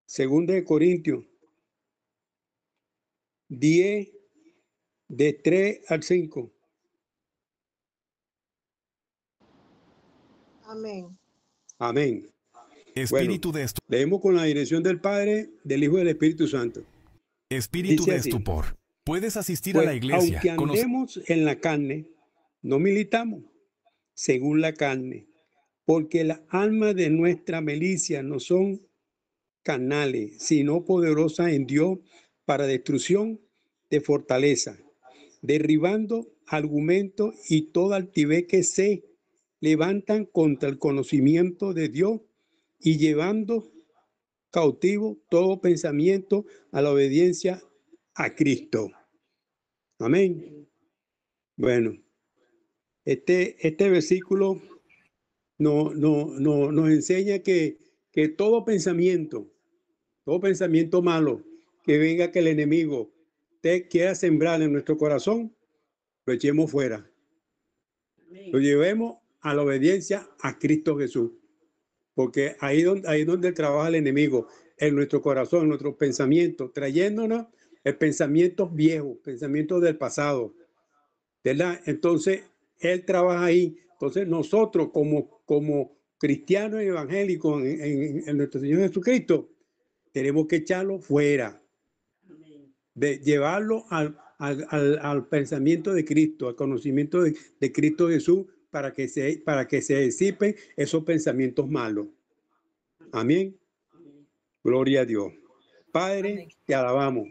Segunda de Corintios 10, de 3 al 5. Amén. Amén. Espíritu Bueno, de estupor. leemos con la dirección del Padre, del Hijo y del Espíritu Santo. Espíritu Dice de así: estupor. Puedes asistir a pues la iglesia. aunque andemos en la carne, no militamos según la carne, porque las almas de nuestra milicia no son carnales, sino poderosas en Dios para destrucción de fortaleza, derribando argumentos y toda altivez que se levantan contra el conocimiento de Dios y llevando cautivo todo pensamiento a la obediencia a Cristo. Amén. Bueno, este versículo nos enseña que todo pensamiento malo que venga, que el enemigo te quiera sembrar en nuestro corazón, lo echemos fuera. Lo llevemos a la obediencia a Cristo Jesús. Porque ahí es donde trabaja el enemigo, en nuestro corazón, en nuestros pensamientos, trayéndonos el pensamiento viejo, pensamientos del pasado, ¿verdad? Entonces, él trabaja ahí. Entonces, nosotros como cristianos evangélicos en nuestro Señor Jesucristo, tenemos que echarlo fuera, de llevarlo al pensamiento de Cristo, al conocimiento de Cristo Jesús, para que se disipen esos pensamientos malos. Amén. Gloria a Dios. Padre, Amén. te alabamos,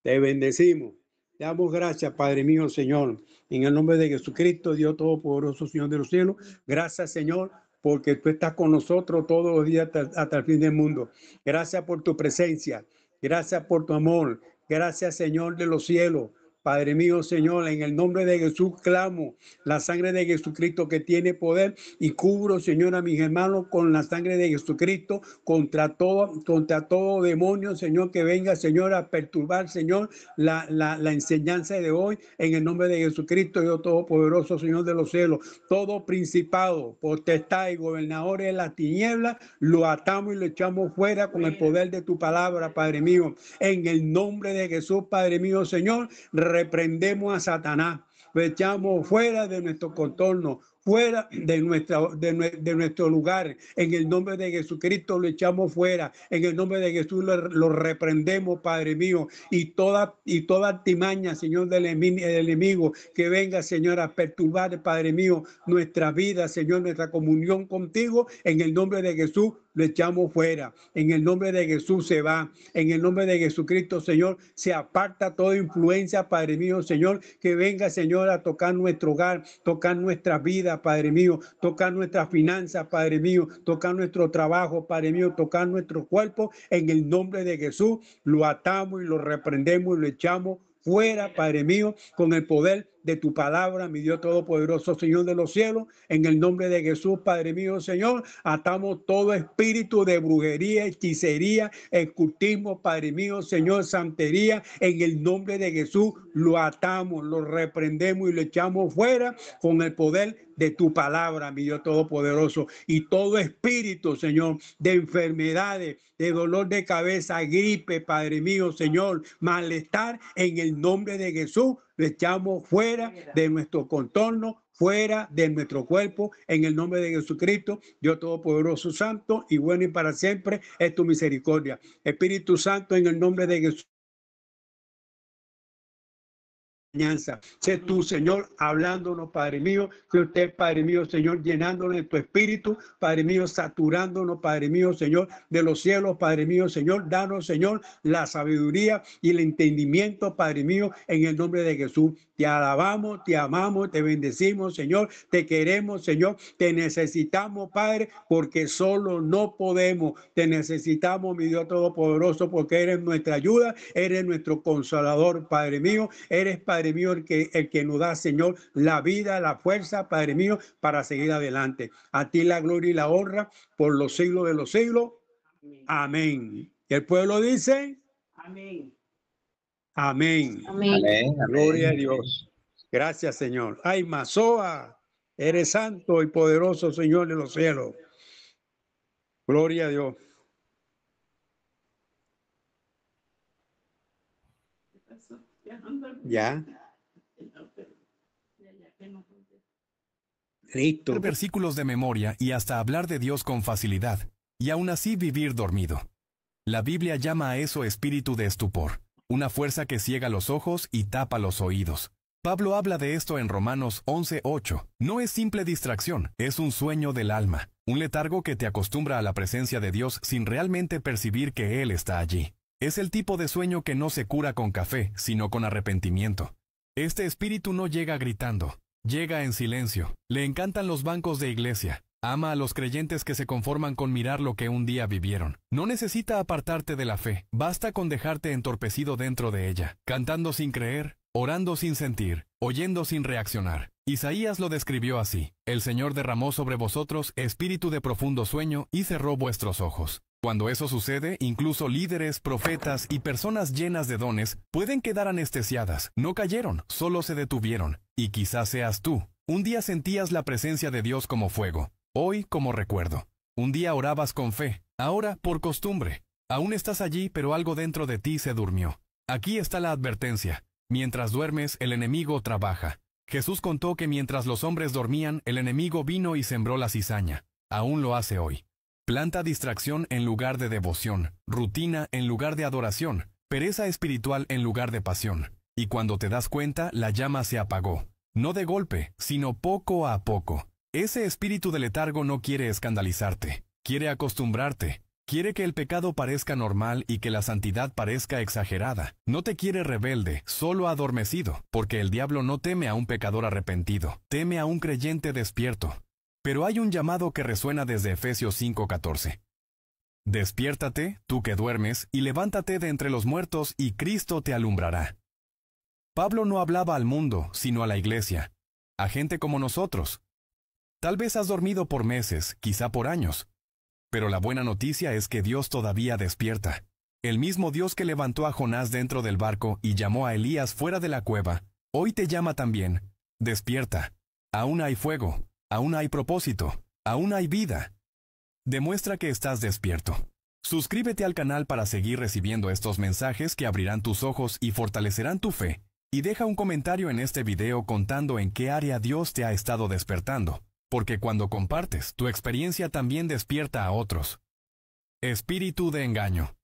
te bendecimos, te damos gracias, Padre mío, Señor, en el nombre de Jesucristo, Dios Todopoderoso, Señor de los cielos. Gracias, Señor, porque tú estás con nosotros todos los días hasta el fin del mundo. Gracias por tu presencia, gracias por tu amor, gracias, Señor de los cielos. Padre mío, Señor, en el nombre de Jesús clamo la sangre de Jesucristo que tiene poder y cubro, Señor, a mis hermanos con la sangre de Jesucristo contra todo demonio, Señor, que venga, Señor, a perturbar, Señor, la enseñanza de hoy. En el nombre de Jesucristo, Dios Todopoderoso, Señor de los cielos, todo principado, potestad y gobernadores de las tinieblas, lo atamos y lo echamos fuera con el poder de tu palabra, Padre mío. En el nombre de Jesús, Padre mío, Señor, reprendemos a Satanás, lo echamos fuera de nuestro contorno, fuera de nuestro lugar. En el nombre de Jesucristo lo echamos fuera. En el nombre de Jesús lo reprendemos, Padre mío. Y toda artimaña, Señor, del enemigo que venga, Señor, a perturbar, Padre mío, nuestra vida, Señor, nuestra comunión contigo. En el nombre de Jesús lo echamos fuera. En el nombre de Jesús se va. En el nombre de Jesucristo, Señor, se aparta toda influencia, Padre mío, Señor, que venga, Señor, a tocar nuestro hogar, tocar nuestra vida, Padre mío, tocar nuestras finanzas, Padre mío, tocar nuestro trabajo, Padre mío, tocar nuestro cuerpo. En el nombre de Jesús lo atamos y lo reprendemos y lo echamos fuera, Padre mío, con el poder de tu palabra, mi Dios Todopoderoso, Señor de los cielos. En el nombre de Jesús, Padre mío, Señor, atamos todo espíritu de brujería, hechicería, ocultismo, Padre mío, Señor, santería. En el nombre de Jesús lo atamos, lo reprendemos y lo echamos fuera con el poder de tu palabra, mi Dios Todopoderoso. Y todo espíritu, Señor, de enfermedades, de dolor de cabeza, gripe, Padre mío, Señor, malestar, en el nombre de Jesús, lo echamos fuera de nuestro contorno, fuera de nuestro cuerpo, en el nombre de Jesucristo, Dios Todopoderoso, Santo y bueno y para siempre es tu misericordia. Espíritu Santo, en el nombre de Jesús. Sé tú, Señor, hablándonos, Padre mío, que usted, Padre mío, Señor, llenándonos de tu espíritu, Padre mío, saturándonos, Padre mío, Señor, de los cielos, Padre mío, Señor, danos, Señor, la sabiduría y el entendimiento, Padre mío, en el nombre de Jesús. Te alabamos, te amamos, te bendecimos, Señor, te queremos, Señor, te necesitamos, Padre, porque solo no podemos. Te necesitamos, mi Dios Todopoderoso, porque eres nuestra ayuda, eres nuestro consolador, Padre mío, eres, Padre mío, el que nos da, Señor, la vida, la fuerza, Padre mío, para seguir adelante. A ti la gloria y la honra por los siglos de los siglos. Amén. Y el pueblo dice: amén. Amén. Amén. Amén. Gloria a Amén. Dios. Gracias, Señor. Ay, Mazoa, eres santo y poderoso, Señor de los cielos. Gloria a Dios. Ya. Listo. Versículos de memoria y hasta hablar de Dios con facilidad, y aún así vivir dormido. La Biblia llama a eso espíritu de estupor, una fuerza que ciega los ojos y tapa los oídos. Pablo habla de esto en Romanos 11:8. No es simple distracción, es un sueño del alma, un letargo que te acostumbra a la presencia de Dios sin realmente percibir que Él está allí. Es el tipo de sueño que no se cura con café, sino con arrepentimiento. Este espíritu no llega gritando, llega en silencio. Le encantan los bancos de iglesia. Ama a los creyentes que se conforman con mirar lo que un día vivieron. No necesita apartarte de la fe, basta con dejarte entorpecido dentro de ella, cantando sin creer, orando sin sentir, oyendo sin reaccionar. Isaías lo describió así: el Señor derramó sobre vosotros espíritu de profundo sueño y cerró vuestros ojos. Cuando eso sucede, incluso líderes, profetas y personas llenas de dones pueden quedar anestesiadas. No cayeron, solo se detuvieron. Y quizás seas tú. Un día sentías la presencia de Dios como fuego. Hoy como recuerdo. Un día orabas con fe, ahora por costumbre. Aún estás allí, pero algo dentro de ti se durmió. Aquí está la advertencia. Mientras duermes, el enemigo trabaja. Jesús contó que mientras los hombres dormían, el enemigo vino y sembró la cizaña. Aún lo hace hoy. Planta distracción en lugar de devoción, rutina en lugar de adoración, pereza espiritual en lugar de pasión. Y cuando te das cuenta, la llama se apagó. No de golpe, sino poco a poco. Ese espíritu de letargo no quiere escandalizarte, quiere acostumbrarte, quiere que el pecado parezca normal y que la santidad parezca exagerada. No te quiere rebelde, solo adormecido, porque el diablo no teme a un pecador arrepentido, teme a un creyente despierto. Pero hay un llamado que resuena desde Efesios 5:14. Despiértate, tú que duermes, y levántate de entre los muertos, y Cristo te alumbrará. Pablo no hablaba al mundo, sino a la iglesia, a gente como nosotros. Tal vez has dormido por meses, quizá por años. Pero la buena noticia es que Dios todavía despierta. El mismo Dios que levantó a Jonás dentro del barco y llamó a Elías fuera de la cueva, hoy te llama también. Despierta. Aún hay fuego, aún hay propósito, aún hay vida. Demuestra que estás despierto. Suscríbete al canal para seguir recibiendo estos mensajes que abrirán tus ojos y fortalecerán tu fe. Y deja un comentario en este video contando en qué área Dios te ha estado despertando. Porque cuando compartes, tu experiencia también despierta a otros. Espíritu de engaño.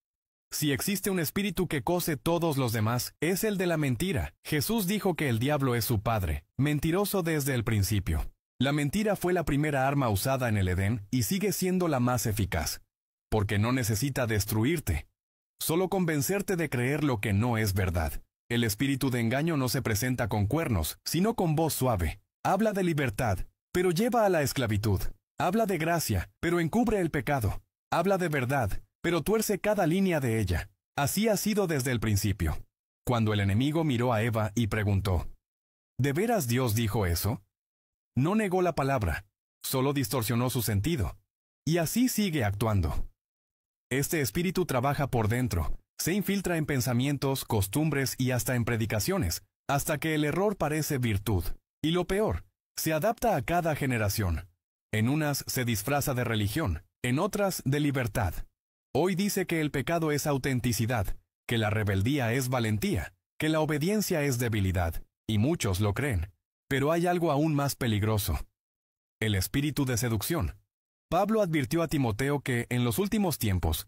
Si existe un espíritu que cose todos los demás, es el de la mentira. Jesús dijo que el diablo es su padre, mentiroso desde el principio. La mentira fue la primera arma usada en el Edén y sigue siendo la más eficaz. Porque no necesita destruirte, solo convencerte de creer lo que no es verdad. El espíritu de engaño no se presenta con cuernos, sino con voz suave. Habla de libertad, pero lleva a la esclavitud. Habla de gracia, pero encubre el pecado. Habla de verdad, pero tuerce cada línea de ella. Así ha sido desde el principio. Cuando el enemigo miró a Eva y preguntó, ¿de veras Dios dijo eso? No negó la palabra, solo distorsionó su sentido. Y así sigue actuando. Este espíritu trabaja por dentro, se infiltra en pensamientos, costumbres y hasta en predicaciones, hasta que el error parece virtud. Y lo peor, se adapta a cada generación. En unas se disfraza de religión, en otras de libertad. Hoy dice que el pecado es autenticidad, que la rebeldía es valentía, que la obediencia es debilidad, y muchos lo creen. Pero hay algo aún más peligroso: el espíritu de seducción. Pablo advirtió a Timoteo que, en los últimos tiempos,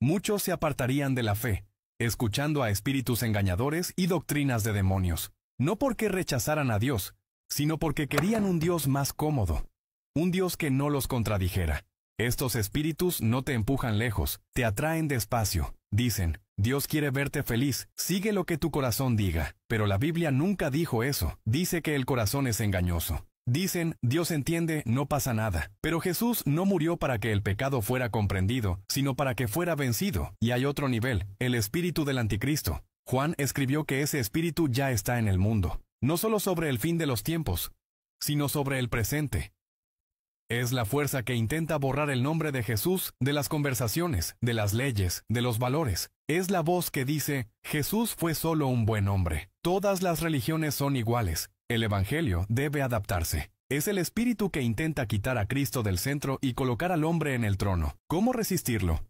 muchos se apartarían de la fe, escuchando a espíritus engañadores y doctrinas de demonios, no porque rechazaran a Dios, sino porque querían un Dios más cómodo, un Dios que no los contradijera. Estos espíritus no te empujan lejos, te atraen despacio. Dicen, Dios quiere verte feliz, sigue lo que tu corazón diga. Pero la Biblia nunca dijo eso, dice que el corazón es engañoso. Dicen, Dios entiende, no pasa nada. Pero Jesús no murió para que el pecado fuera comprendido, sino para que fuera vencido. Y hay otro nivel, el espíritu del anticristo. Juan escribió que ese espíritu ya está en el mundo. No solo sobre el fin de los tiempos, sino sobre el presente. Es la fuerza que intenta borrar el nombre de Jesús de las conversaciones, de las leyes, de los valores. Es la voz que dice, Jesús fue solo un buen hombre. Todas las religiones son iguales. El Evangelio debe adaptarse. Es el espíritu que intenta quitar a Cristo del centro y colocar al hombre en el trono. ¿Cómo resistirlo?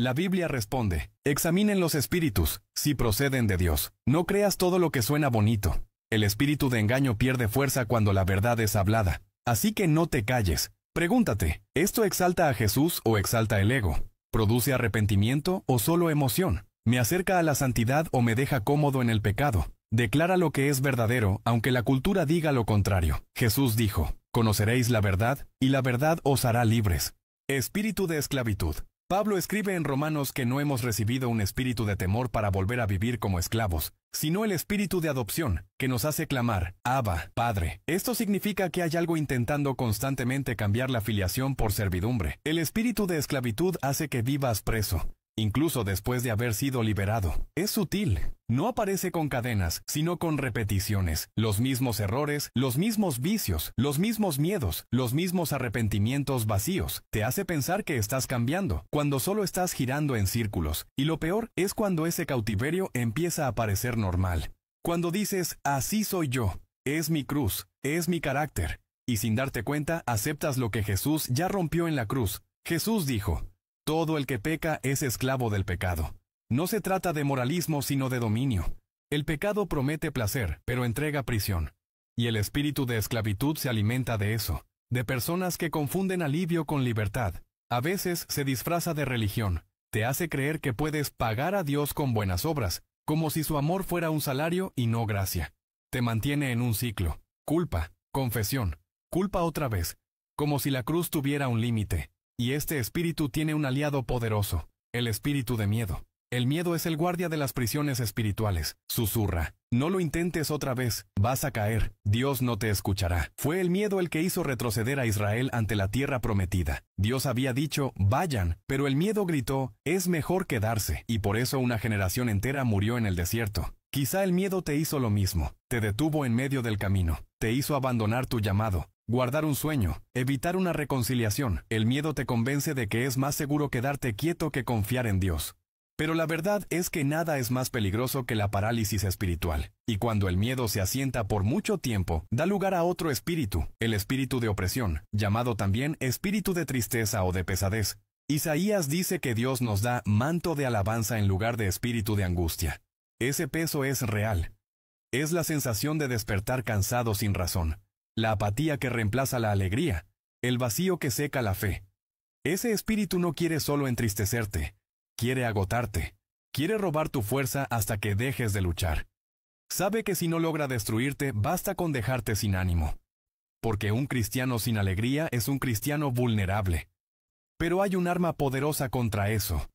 La Biblia responde, examinen los espíritus, si proceden de Dios. No creas todo lo que suena bonito. El espíritu de engaño pierde fuerza cuando la verdad es hablada. Así que no te calles. Pregúntate, ¿esto exalta a Jesús o exalta el ego? ¿Produce arrepentimiento o solo emoción? ¿Me acerca a la santidad o me deja cómodo en el pecado? Declara lo que es verdadero, aunque la cultura diga lo contrario. Jesús dijo, conoceréis la verdad, y la verdad os hará libres. Espíritu de esclavitud. Pablo escribe en Romanos que no hemos recibido un espíritu de temor para volver a vivir como esclavos, sino el espíritu de adopción, que nos hace clamar, Abba, Padre. Esto significa que hay algo intentando constantemente cambiar la filiación por servidumbre. El espíritu de esclavitud hace que vivas preso, incluso después de haber sido liberado. Es sutil. No aparece con cadenas, sino con repeticiones. Los mismos errores, los mismos vicios, los mismos miedos, los mismos arrepentimientos vacíos. Te hace pensar que estás cambiando, cuando solo estás girando en círculos. Y lo peor es cuando ese cautiverio empieza a parecer normal. Cuando dices, así soy yo, es mi cruz, es mi carácter. Y sin darte cuenta, aceptas lo que Jesús ya rompió en la cruz. Jesús dijo, todo el que peca es esclavo del pecado. No se trata de moralismo sino de dominio. El pecado promete placer, pero entrega prisión. Y el espíritu de esclavitud se alimenta de eso, de personas que confunden alivio con libertad. A veces se disfraza de religión. Te hace creer que puedes pagar a Dios con buenas obras, como si su amor fuera un salario y no gracia. Te mantiene en un ciclo. Culpa, confesión, culpa otra vez, como si la cruz tuviera un límite. Y este espíritu tiene un aliado poderoso, el espíritu de miedo. El miedo es el guardia de las prisiones espirituales. Susurra, no lo intentes otra vez, vas a caer, Dios no te escuchará. Fue el miedo el que hizo retroceder a Israel ante la tierra prometida. Dios había dicho, vayan, pero el miedo gritó, es mejor quedarse, y por eso una generación entera murió en el desierto. Quizá el miedo te hizo lo mismo, te detuvo en medio del camino, te hizo abandonar tu llamado, guardar un sueño, evitar una reconciliación. El miedo te convence de que es más seguro quedarte quieto que confiar en Dios. Pero la verdad es que nada es más peligroso que la parálisis espiritual. Y cuando el miedo se asienta por mucho tiempo, da lugar a otro espíritu, el espíritu de opresión, llamado también espíritu de tristeza o de pesadez. Isaías dice que Dios nos da manto de alabanza en lugar de espíritu de angustia. Ese peso es real. Es la sensación de despertar cansado sin razón, la apatía que reemplaza la alegría, el vacío que seca la fe. Ese espíritu no quiere solo entristecerte, quiere agotarte, quiere robar tu fuerza hasta que dejes de luchar. Sabe que si no logra destruirte, basta con dejarte sin ánimo. Porque un cristiano sin alegría es un cristiano vulnerable. Pero hay un arma poderosa contra eso: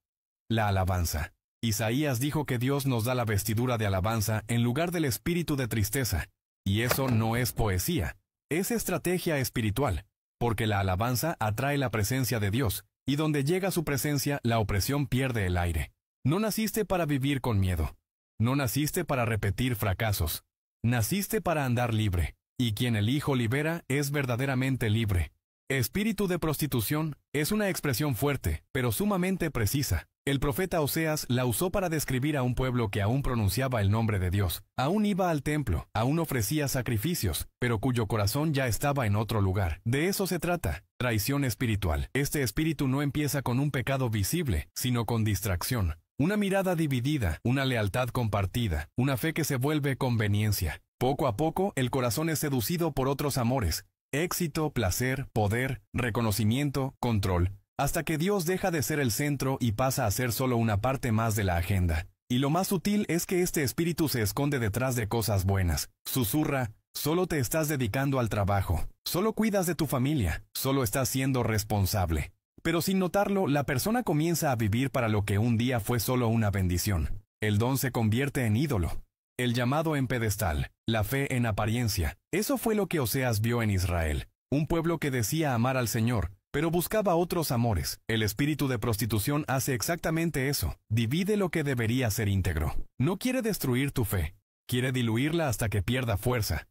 la alabanza. Isaías dijo que Dios nos da la vestidura de alabanza en lugar del espíritu de tristeza. Y eso no es poesía, es estrategia espiritual, porque la alabanza atrae la presencia de Dios, y donde llega su presencia, la opresión pierde el aire. No naciste para vivir con miedo. No naciste para repetir fracasos. Naciste para andar libre, y quien el Hijo libera es verdaderamente libre. Espíritu de prostitución es una expresión fuerte, pero sumamente precisa. El profeta Oseas la usó para describir a un pueblo que aún pronunciaba el nombre de Dios, aún iba al templo, aún ofrecía sacrificios, pero cuyo corazón ya estaba en otro lugar. De eso se trata, traición espiritual. Este espíritu no empieza con un pecado visible, sino con distracción. Una mirada dividida, una lealtad compartida, una fe que se vuelve conveniencia. Poco a poco, el corazón es seducido por otros amores: éxito, placer, poder, reconocimiento, control, hasta que Dios deja de ser el centro y pasa a ser solo una parte más de la agenda. Y lo más sutil es que este espíritu se esconde detrás de cosas buenas. Susurra, solo te estás dedicando al trabajo, solo cuidas de tu familia, solo estás siendo responsable. Pero sin notarlo, la persona comienza a vivir para lo que un día fue solo una bendición. El don se convierte en ídolo, el llamado en pedestal, la fe en apariencia. Eso fue lo que Oseas vio en Israel. Un pueblo que decía amar al Señor, pero buscaba otros amores. El espíritu de prostitución hace exactamente eso. Divide lo que debería ser íntegro. No quiere destruir tu fe, quiere diluirla hasta que pierda fuerza.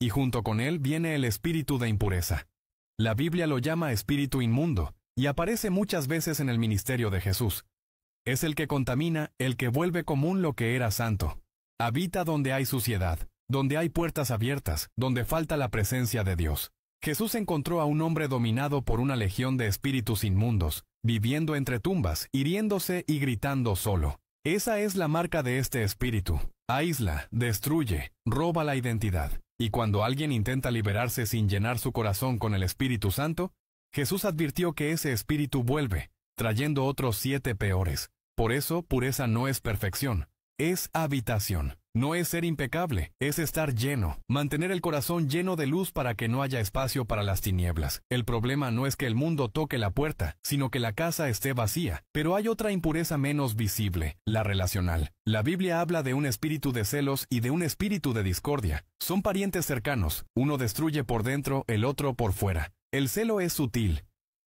Y junto con él viene el espíritu de impureza. La Biblia lo llama espíritu inmundo, y aparece muchas veces en el ministerio de Jesús. Es el que contamina, el que vuelve común lo que era santo. Habita donde hay suciedad, donde hay puertas abiertas, donde falta la presencia de Dios. Jesús encontró a un hombre dominado por una legión de espíritus inmundos, viviendo entre tumbas, hiriéndose y gritando solo. Esa es la marca de este espíritu. Aísla, destruye, roba la identidad. Y cuando alguien intenta liberarse sin llenar su corazón con el Espíritu Santo, Jesús advirtió que ese espíritu vuelve, trayendo otros 7 peores. Por eso, pureza no es perfección, es habitación. No es ser impecable, es estar lleno, mantener el corazón lleno de luz para que no haya espacio para las tinieblas. El problema no es que el mundo toque la puerta, sino que la casa esté vacía. Pero hay otra impureza menos visible, la relacional. La Biblia habla de un espíritu de celos y de un espíritu de discordia. Son parientes cercanos, uno destruye por dentro, el otro por fuera. El celo es sutil.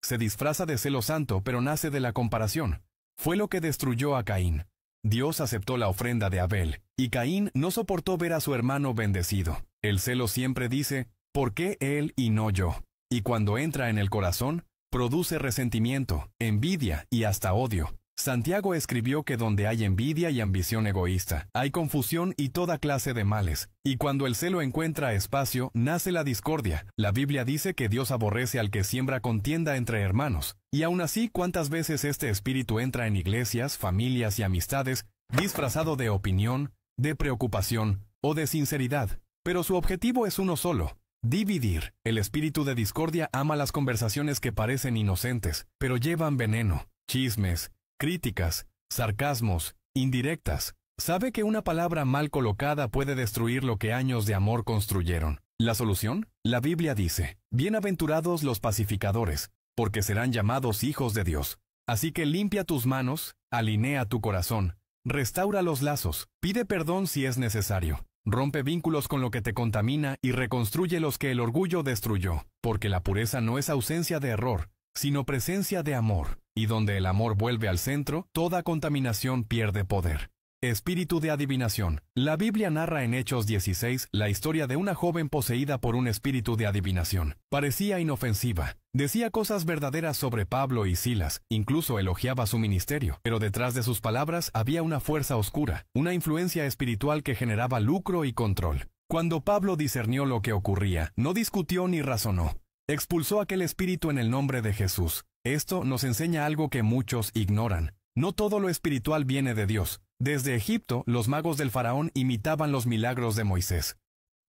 Se disfraza de celo santo, pero nace de la comparación. Fue lo que destruyó a Caín. Dios aceptó la ofrenda de Abel, y Caín no soportó ver a su hermano bendecido. El celo siempre dice, ¿por qué él y no yo? Y cuando entra en el corazón, produce resentimiento, envidia y hasta odio. Santiago escribió que donde hay envidia y ambición egoísta, hay confusión y toda clase de males. Y cuando el celo encuentra espacio, nace la discordia. La Biblia dice que Dios aborrece al que siembra contienda entre hermanos. Y aún así, ¿cuántas veces este espíritu entra en iglesias, familias y amistades, disfrazado de opinión, de preocupación o de sinceridad? Pero su objetivo es uno solo: dividir. El espíritu de discordia ama las conversaciones que parecen inocentes, pero llevan veneno, chismes, críticas, sarcasmos, indirectas. Sabe que una palabra mal colocada puede destruir lo que años de amor construyeron. ¿La solución? La Biblia dice, bienaventurados los pacificadores, porque serán llamados hijos de Dios. Así que limpia tus manos, alinea tu corazón, restaura los lazos, pide perdón si es necesario. Rompe vínculos con lo que te contamina y reconstruye los que el orgullo destruyó, porque la pureza no es ausencia de error, sino presencia de amor, y donde el amor vuelve al centro, toda contaminación pierde poder. Espíritu de adivinación. La Biblia narra en Hechos 16 la historia de una joven poseída por un espíritu de adivinación. Parecía inofensiva. Decía cosas verdaderas sobre Pablo y Silas, incluso elogiaba su ministerio, pero detrás de sus palabras había una fuerza oscura, una influencia espiritual que generaba lucro y control. Cuando Pablo discernió lo que ocurría, no discutió ni razonó. Expulsó aquel espíritu en el nombre de Jesús. Esto nos enseña algo que muchos ignoran. No todo lo espiritual viene de Dios. Desde Egipto, los magos del faraón imitaban los milagros de Moisés.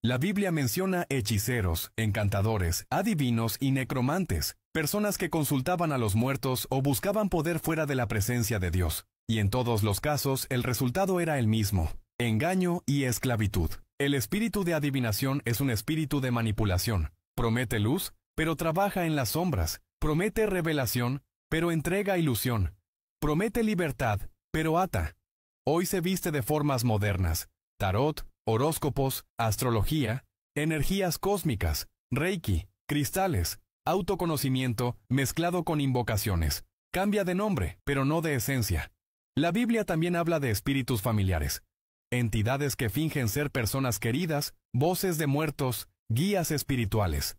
La Biblia menciona hechiceros, encantadores, adivinos y necromantes, personas que consultaban a los muertos o buscaban poder fuera de la presencia de Dios. Y en todos los casos, el resultado era el mismo: engaño y esclavitud. El espíritu de adivinación es un espíritu de manipulación. Promete luz, pero trabaja en las sombras. Promete revelación, pero entrega ilusión. Promete libertad, pero ata. Hoy se viste de formas modernas: tarot, horóscopos, astrología, energías cósmicas, reiki, cristales, autoconocimiento mezclado con invocaciones. Cambia de nombre, pero no de esencia. La Biblia también habla de espíritus familiares, entidades que fingen ser personas queridas, voces de muertos, guías espirituales.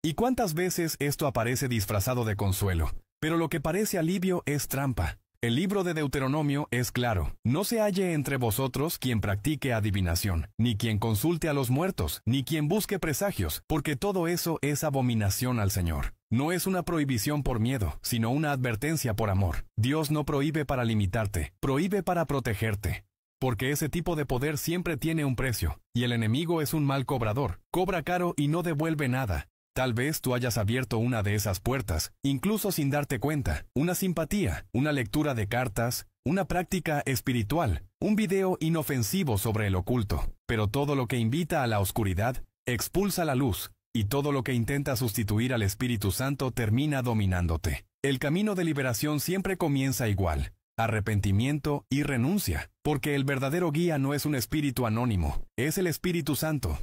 ¿Y cuántas veces esto aparece disfrazado de consuelo? Pero lo que parece alivio es trampa. El libro de Deuteronomio es claro: no se halle entre vosotros quien practique adivinación, ni quien consulte a los muertos, ni quien busque presagios, porque todo eso es abominación al Señor. No es una prohibición por miedo, sino una advertencia por amor. Dios no prohíbe para limitarte, prohíbe para protegerte. Porque ese tipo de poder siempre tiene un precio, y el enemigo es un mal cobrador. Cobra caro y no devuelve nada. Tal vez tú hayas abierto una de esas puertas, incluso sin darte cuenta. Una simpatía, una lectura de cartas, una práctica espiritual, un video inofensivo sobre el oculto. Pero todo lo que invita a la oscuridad, expulsa la luz, y todo lo que intenta sustituir al Espíritu Santo termina dominándote. El camino de liberación siempre comienza igual: arrepentimiento y renuncia, porque el verdadero guía no es un espíritu anónimo, es el Espíritu Santo.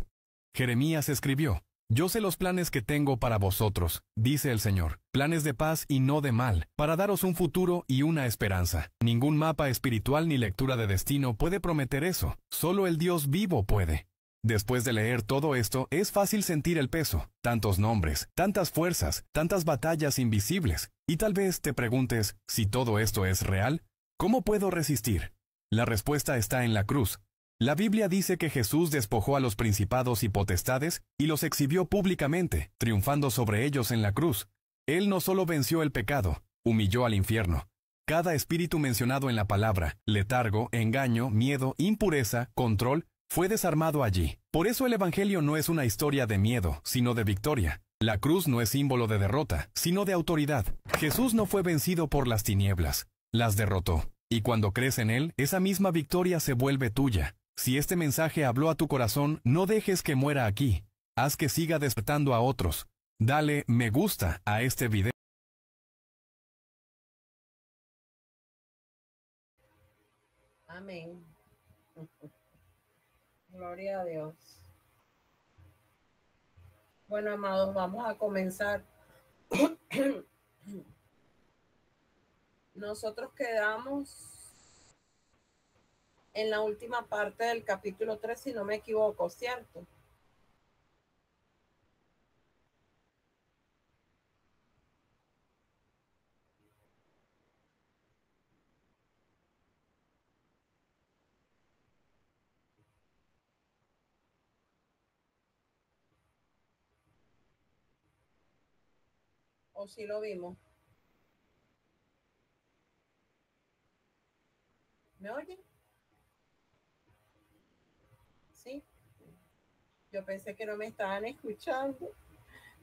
Jeremías escribió: yo sé los planes que tengo para vosotros, dice el Señor, planes de paz y no de mal, para daros un futuro y una esperanza. Ningún mapa espiritual ni lectura de destino puede prometer eso, solo el Dios vivo puede. Después de leer todo esto, es fácil sentir el peso: tantos nombres, tantas fuerzas, tantas batallas invisibles. Y tal vez te preguntes, si todo esto es real, ¿cómo puedo resistir? La respuesta está en la cruz. La Biblia dice que Jesús despojó a los principados y potestades y los exhibió públicamente, triunfando sobre ellos en la cruz. Él no solo venció el pecado, Humilló al infierno. Cada espíritu mencionado en la palabra, letargo, engaño, miedo, impureza, control, fue desarmado allí. Por eso el Evangelio no es una historia de miedo, sino de victoria. La cruz no es símbolo de derrota, sino de autoridad. Jesús no fue vencido por las tinieblas, las derrotó. Y cuando crees en Él, esa misma victoria se vuelve tuya. Si este mensaje habló a tu corazón, no dejes que muera aquí. Haz que siga despertando a otros. Dale me gusta a este video. Amén. Gloria a Dios. Bueno, amados, vamos a comenzar. Nosotros quedamos en la última parte del capítulo 3, si no me equivoco, ¿cierto? ¿O si lo vimos? ¿Me oyen? Sí. Yo pensé que no me estaban escuchando.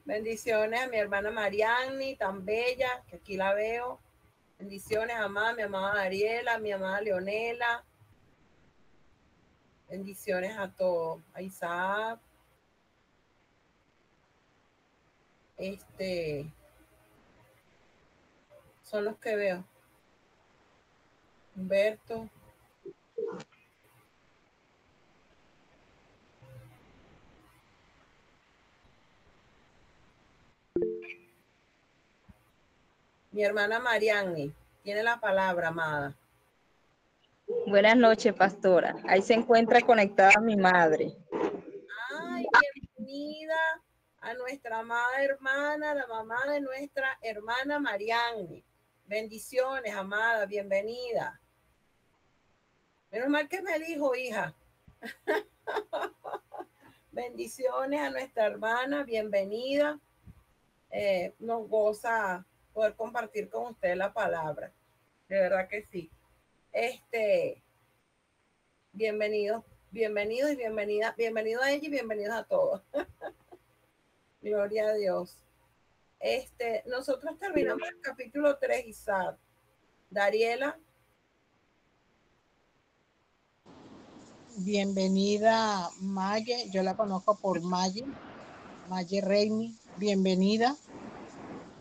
Bendiciones a mi hermana Mariani, tan bella, que aquí la veo. Bendiciones, amada, mi amada Ariela, mi amada Leonela. Bendiciones a todos. A Isaac. Son los que veo. Humberto. Mi hermana Mariani tiene la palabra, amada. Buenas noches, pastora. Ahí se encuentra conectada mi madre. Ay, bienvenida a nuestra amada hermana, la mamá de nuestra hermana Mariani. Bendiciones, amada, bienvenida. Menos mal que me dijo, hija. Bendiciones a nuestra hermana, bienvenida. Nos goza poder compartir con usted la palabra. De verdad que sí. Bienvenidos y bienvenida, bienvenido a ella y bienvenidos a todos. Gloria a Dios. Nosotros terminamos el capítulo 3, Isaac. Dariela. Bienvenida, Maye. Yo la conozco por Maye Reini. Bienvenida.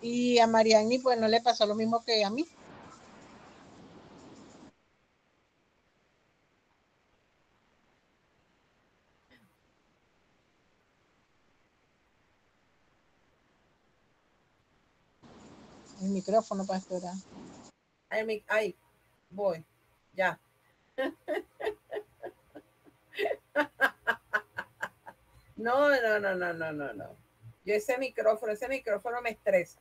Y a Mariani, pues no le pasó lo mismo que a mí. El micrófono, pastora. Ahí, voy. Ya. No. Yo ese micrófono me estresa.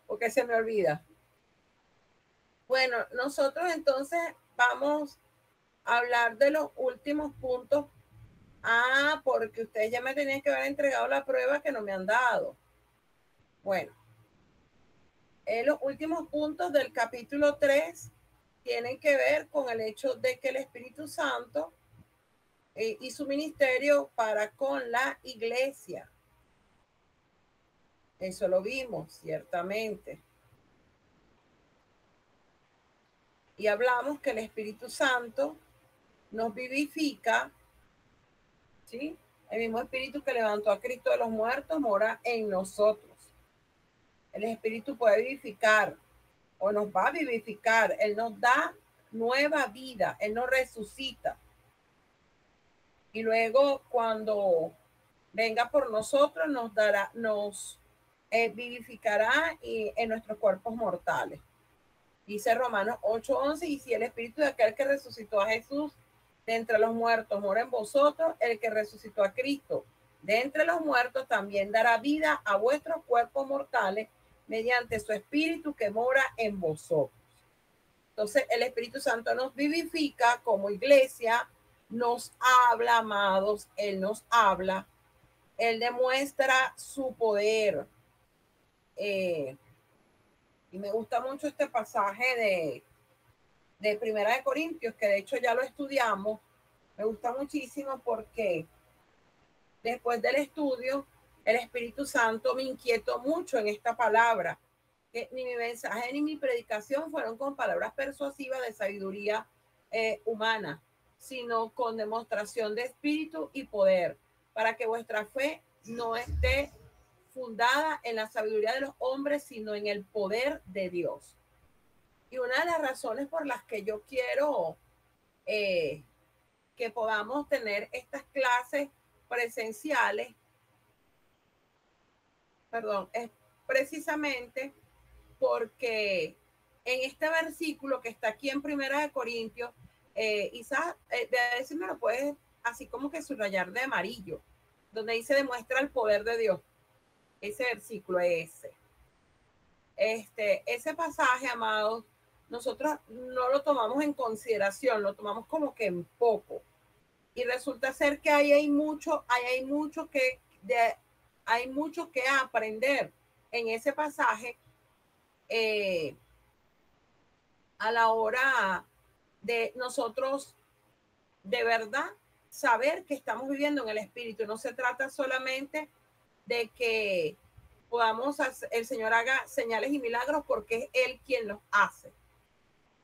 Porque se me olvida. Bueno, nosotros entonces vamos a hablar de los últimos puntos. Porque ustedes ya me tenían que haber entregado la prueba que no me han dado. Bueno, los últimos puntos del capítulo 3 tienen que ver con el hecho de que el Espíritu Santo y su ministerio para con la iglesia. Eso lo vimos, ciertamente. Y hablamos que el Espíritu Santo nos vivifica, ¿sí? El mismo Espíritu que levantó a Cristo de los muertos mora en nosotros. El Espíritu puede vivificar o nos va a vivificar. Él nos da nueva vida. Él nos resucita. Y luego cuando venga por nosotros nos vivificará en nuestros cuerpos mortales. Dice Romanos 8:11, y si el Espíritu de aquel que resucitó a Jesús de entre los muertos mora en vosotros, el que resucitó a Cristo de entre los muertos también dará vida a vuestros cuerpos mortales mediante su Espíritu que mora en vosotros. Entonces el Espíritu Santo nos vivifica como iglesia, nos habla, amados, Él nos habla, Él demuestra su poder. Y me gusta mucho este pasaje de Primera de Corintios, que de hecho ya lo estudiamos. Me gusta muchísimo porque después del estudio, el Espíritu Santo me inquietó mucho en esta palabra. Que ni mi mensaje ni mi predicación fueron con palabras persuasivas de sabiduría humana, sino con demostración de espíritu y poder, para que vuestra fe no esté fundada en la sabiduría de los hombres, sino en el poder de Dios. Y una de las razones por las que yo quiero que podamos tener estas clases presenciales, es precisamente porque en este versículo que está aquí en Primera de Corintios, Isa, a ver si me lo puedes así como que subrayar de amarillo, donde dice demuestra el poder de Dios. Ese versículo es ese pasaje, amados, nosotros no lo tomamos en consideración, lo tomamos como que en poco. Y resulta ser que hay mucho que aprender en ese pasaje a la hora de nosotros de verdad saber que estamos viviendo en el Espíritu. No se trata solamente de que podamos hacer, el Señor haga señales y milagros porque es Él quien los hace.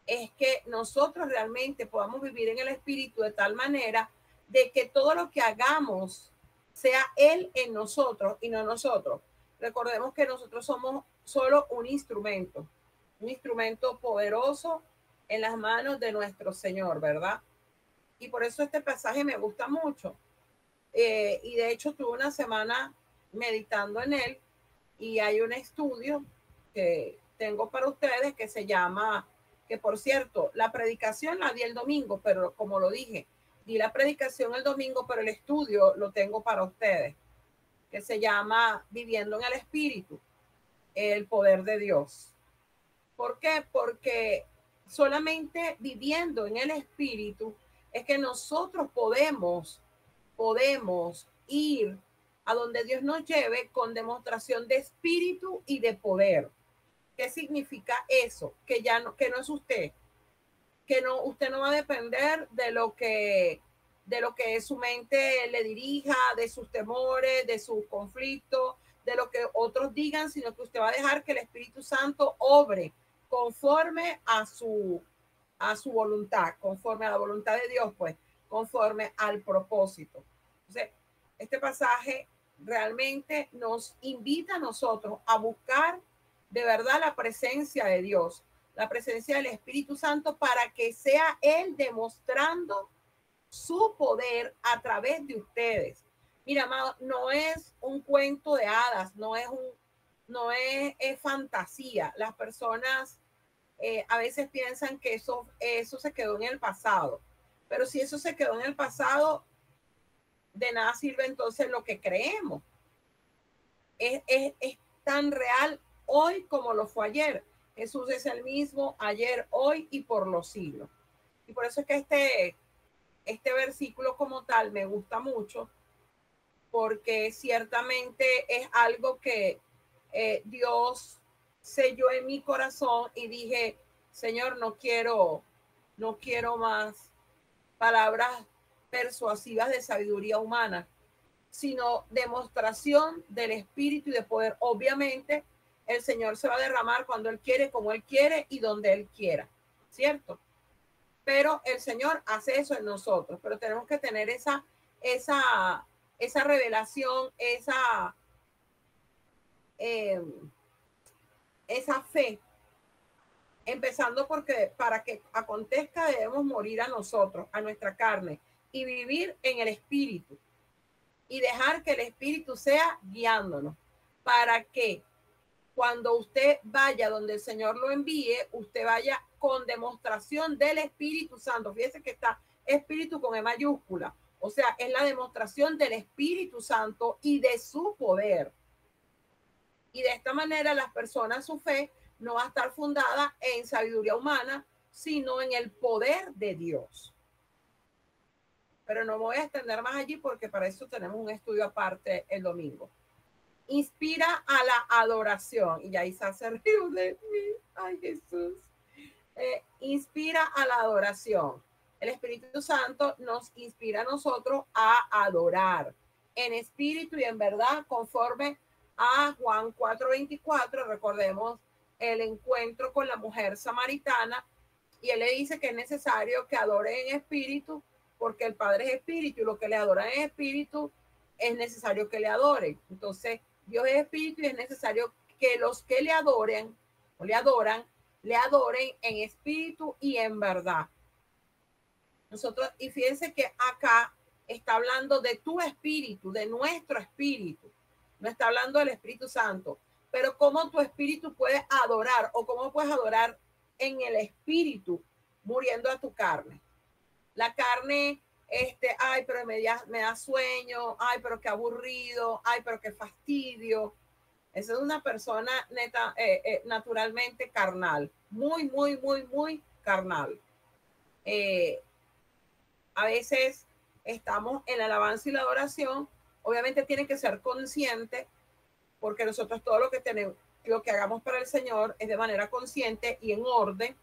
Es que nosotros realmente podamos vivir en el Espíritu de tal manera de que todo lo que hagamos sea Él en nosotros y no nosotros. Recordemos que nosotros somos solo un instrumento poderoso en las manos de nuestro Señor, ¿verdad? Y por eso este pasaje me gusta mucho. Y de hecho tuve una semana meditando en él y hay un estudio que tengo para ustedes que se llama, que por cierto, la predicación la di el domingo, pero como lo dije, di la predicación el domingo, pero el estudio lo tengo para ustedes, que se llama Viviendo en el Espíritu, el poder de Dios. ¿Por qué? Porque solamente viviendo en el Espíritu es que nosotros podemos ir a donde Dios nos lleve con demostración de espíritu y de poder. ¿Qué significa eso? Que no es usted, usted no va a depender de lo que su mente le dirija, de sus temores, de sus conflictos, de lo que otros digan, sino que usted va a dejar que el Espíritu Santo obre conforme a su voluntad, conforme a la voluntad de Dios, pues, conforme al propósito. Entonces, este pasaje realmente nos invita a nosotros a buscar de verdad la presencia de Dios, la presencia del Espíritu Santo, para que sea Él demostrando su poder a través de ustedes. Mira, amado, no es un cuento de hadas, no es fantasía. Las personas a veces piensan que eso se quedó en el pasado, pero si eso se quedó en el pasado, de nada sirve entonces lo que creemos. Es tan real hoy como lo fue ayer. Jesús es el mismo ayer, hoy y por los siglos. Y por eso es que este versículo como tal me gusta mucho, porque ciertamente es algo que Dios selló en mi corazón y dije, Señor, no quiero más palabras persuasivas de sabiduría humana, sino demostración del espíritu y de poder. Obviamente, el Señor se va a derramar cuando Él quiere, como Él quiere y donde Él quiera, ¿cierto? Pero el Señor hace eso en nosotros, pero tenemos que tener esa revelación, esa fe, empezando porque para que acontezca debemos morir a nosotros, a nuestra carne, y vivir en el Espíritu y dejar que el Espíritu sea guiándonos, para que cuando usted vaya donde el Señor lo envíe, usted vaya con demostración del Espíritu Santo. Fíjese que está Espíritu con E mayúscula, o sea, es la demostración del Espíritu Santo y de su poder. Y de esta manera las personas, su fe no va a estar fundada en sabiduría humana, sino en el poder de Dios. Pero no me voy a extender más allí porque para eso tenemos un estudio aparte el domingo. inspira a la adoración. Y ya Isa se rió de mí. Ay, Jesús. Inspira a la adoración. El Espíritu Santo nos inspira a nosotros a adorar en espíritu y en verdad, conforme a Juan 4:24. Recordemos el encuentro con la mujer samaritana, y él le dice que es necesario que adore en espíritu, porque el Padre es espíritu, y lo que le adoran en espíritu es necesario que le adoren. Entonces, Dios es espíritu y es necesario que los que le adoren o le adoran en espíritu y en verdad. Nosotros, y fíjense que acá está hablando de tu espíritu, de nuestro espíritu. No está hablando del Espíritu Santo. Pero cómo tu espíritu puede adorar, o cómo puedes adorar en el espíritu, muriendo a tu carne. La carne, ay, pero me da sueño, ay, pero qué aburrido, ay, pero qué fastidio. Esa es una persona neta, naturalmente carnal, muy, muy, muy, muy carnal. A veces estamos en la alabanza y la adoración. Obviamente tiene que ser consciente, porque nosotros todo lo que tenemos, lo que hagamos para el Señor es de manera consciente y en orden,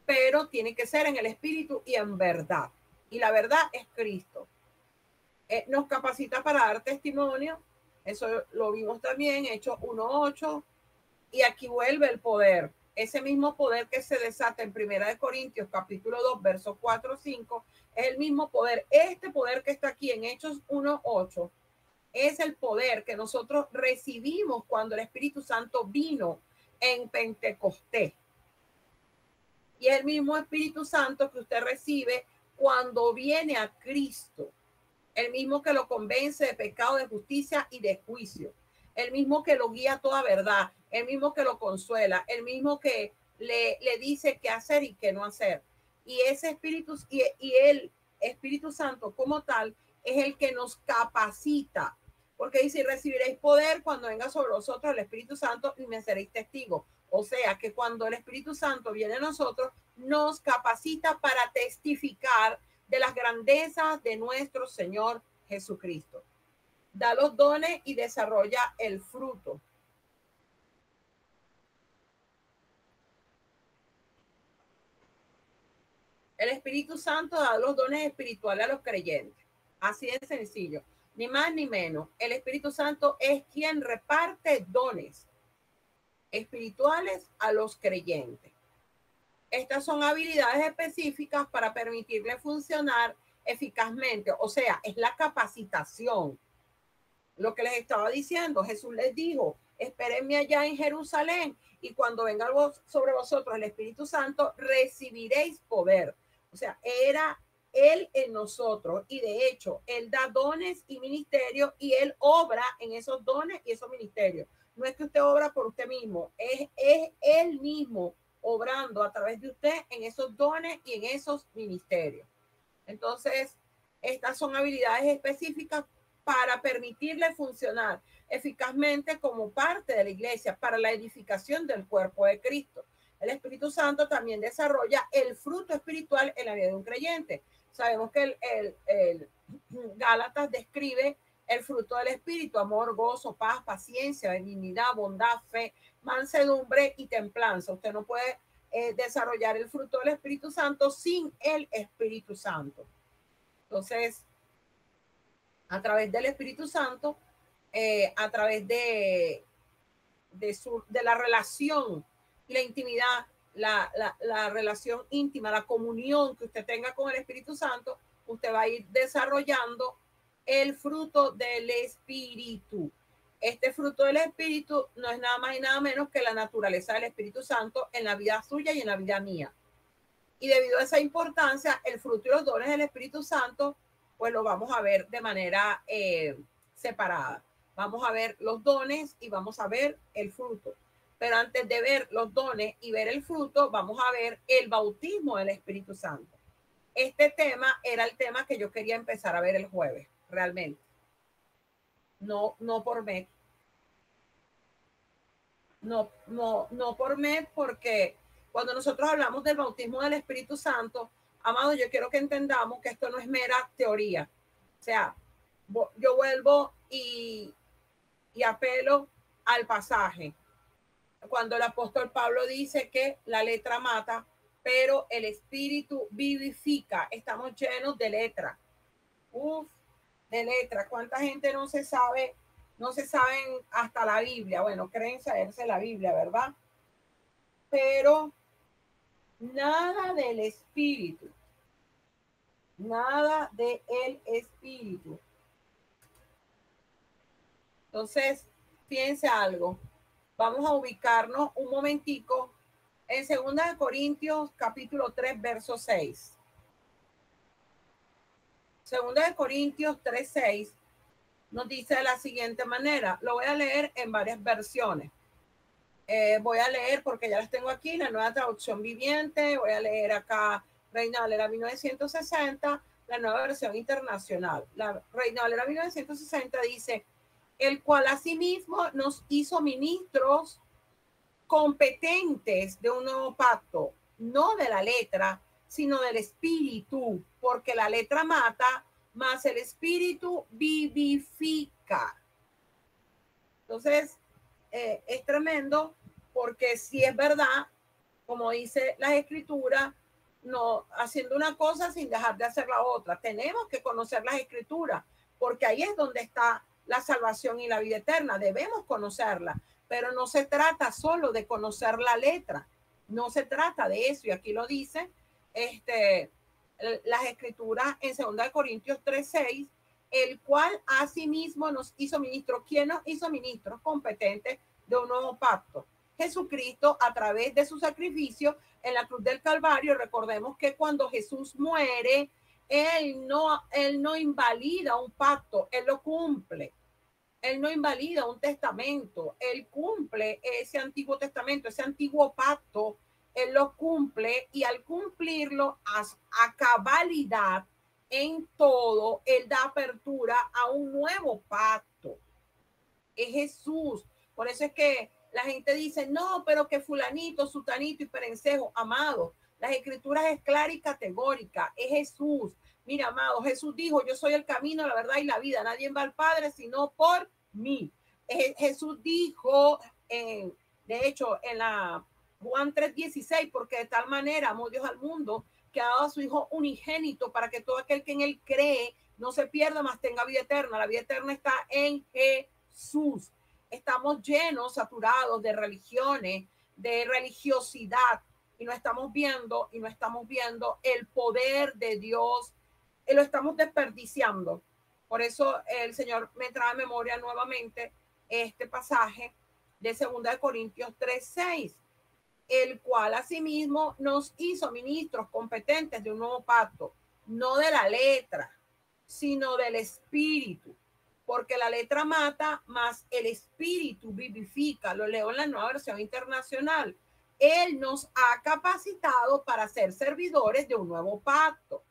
pero tiene que ser en el espíritu y en verdad. Y la verdad es Cristo. Nos capacita para dar testimonio. Eso lo vimos también, Hechos 1:8. Y aquí vuelve el poder. Ese mismo poder que se desata en 1 Corintios capítulo 2, versos 4-5, es el mismo poder. Este poder que está aquí en Hechos 1:8 es el poder que nosotros recibimos cuando el Espíritu Santo vino en Pentecostés. Y es el mismo Espíritu Santo que usted recibe cuando viene a Cristo. El mismo que lo convence de pecado, de justicia y de juicio. El mismo que lo guía a toda verdad. El mismo que lo consuela. El mismo que le dice qué hacer y qué no hacer. Y ese Espíritu, y el Espíritu Santo como tal, es el que nos capacita. Porque dice, recibiréis poder cuando venga sobre vosotros el Espíritu Santo y me seréis testigos. O sea que cuando el Espíritu Santo viene a nosotros, nos capacita para testificar de las grandezas de nuestro Señor Jesucristo. Da los dones y desarrolla el fruto. El Espíritu Santo da los dones espirituales a los creyentes. Así de sencillo. Ni más ni menos. El Espíritu Santo es quien reparte dones espirituales a los creyentes. Estas son habilidades específicas para permitirle funcionar eficazmente. O sea, es la capacitación. Lo que les estaba diciendo, Jesús les dijo, espérenme allá en Jerusalén y cuando venga sobre vosotros el Espíritu Santo, recibiréis poder. O sea, era Él en nosotros, y de hecho, Él da dones y ministerios y Él obra en esos dones y esos ministerios. No es que usted obra por usted mismo, es Él mismo obrando a través de usted en esos dones y en esos ministerios. Entonces, estas son habilidades específicas para permitirle funcionar eficazmente como parte de la iglesia para la edificación del cuerpo de Cristo. El Espíritu Santo también desarrolla el fruto espiritual en la vida de un creyente. Sabemos que el Gálatas describe el fruto del Espíritu: amor, gozo, paz, paciencia, benignidad, bondad, fe, mansedumbre y templanza. Usted no puede desarrollar el fruto del Espíritu Santo sin el Espíritu Santo. Entonces, a través del Espíritu Santo, a través de la relación y la intimidad, la relación íntima, la comunión que usted tenga con el Espíritu Santo, usted va a ir desarrollando el fruto del Espíritu. Este fruto del Espíritu no es nada más y nada menos que la naturaleza del Espíritu Santo en la vida suya y en la vida mía. Y debido a esa importancia, el fruto y los dones del Espíritu Santo, pues lo vamos a ver de manera separada. Vamos a ver los dones y vamos a ver el fruto. Pero antes de ver los dones y ver el fruto, vamos a ver el bautismo del Espíritu Santo. Este tema era el tema que yo quería empezar a ver el jueves, realmente. No por mes. No por mes, porque cuando nosotros hablamos del bautismo del Espíritu Santo, amado, yo quiero que entendamos que esto no es mera teoría. O sea, yo vuelvo y y apelo al pasaje. Cuando el apóstol Pablo dice que la letra mata, pero el espíritu vivifica. Estamos llenos de letra. Uf, de letra. ¿Cuánta gente no se saben hasta la Biblia? Bueno, creen saberse la Biblia, ¿verdad? Pero nada del espíritu. Nada del espíritu. Entonces, fíjense algo. Vamos a ubicarnos un momentico en 2 Corintios capítulo 3, verso 6. 2 Corintios 3, 6 nos dice de la siguiente manera. Lo voy a leer en varias versiones. Voy a leer porque ya las tengo aquí, la Nueva Traducción Viviente. Voy a leer acá Reina Valera 1960, la Nueva Versión Internacional. La Reina Valera 1960 dice: el cual asimismo nos hizo ministros competentes de un nuevo pacto, no de la letra, sino del espíritu, porque la letra mata, mas el espíritu vivifica. Entonces, es tremendo, porque si es verdad, como dice la escritura, no haciendo una cosa sin dejar de hacer la otra. Tenemos que conocer las escrituras, porque ahí es donde está la salvación y la vida eterna. Debemos conocerla, pero no se trata solo de conocer la letra, no se trata de eso. Y aquí lo dice las escrituras en 2 Corintios 3:6, el cual asimismo nos hizo ministros. ¿Quién nos hizo ministros? Competentes de un nuevo pacto. Jesucristo, a través de su sacrificio en la cruz del Calvario. Recordemos que cuando Jesús muere, él no invalida un pacto, él lo cumple. Él no invalida un testamento, él cumple ese antiguo testamento, ese antiguo pacto, él lo cumple, y al cumplirlo a cabalidad en todo, él da apertura a un nuevo pacto. Es Jesús. Por eso es que la gente dice, no, pero que fulanito, sutanito y perencejo. Amado, las escrituras es clara y categórica, es Jesús. Mira, amado, Jesús dijo, yo soy el camino, la verdad y la vida. Nadie va al Padre sino por mí. Jesús dijo, de hecho, en la Juan 3:16, porque de tal manera amó Dios al mundo, que ha dado a su Hijo unigénito, para que todo aquel que en él cree no se pierda, mas tenga vida eterna. La vida eterna está en Jesús. Estamos llenos, saturados de religiones, de religiosidad, y no estamos viendo el poder de Dios, y lo estamos desperdiciando. Por eso el Señor me trae a memoria nuevamente este pasaje de 2 Corintios 3:6, el cual asimismo nos hizo ministros competentes de un nuevo pacto, no de la letra, sino del espíritu, porque la letra mata, mas el espíritu vivifica. Lo leo en la Nueva Versión Internacional. Él nos ha capacitado para ser servidores de un nuevo pacto,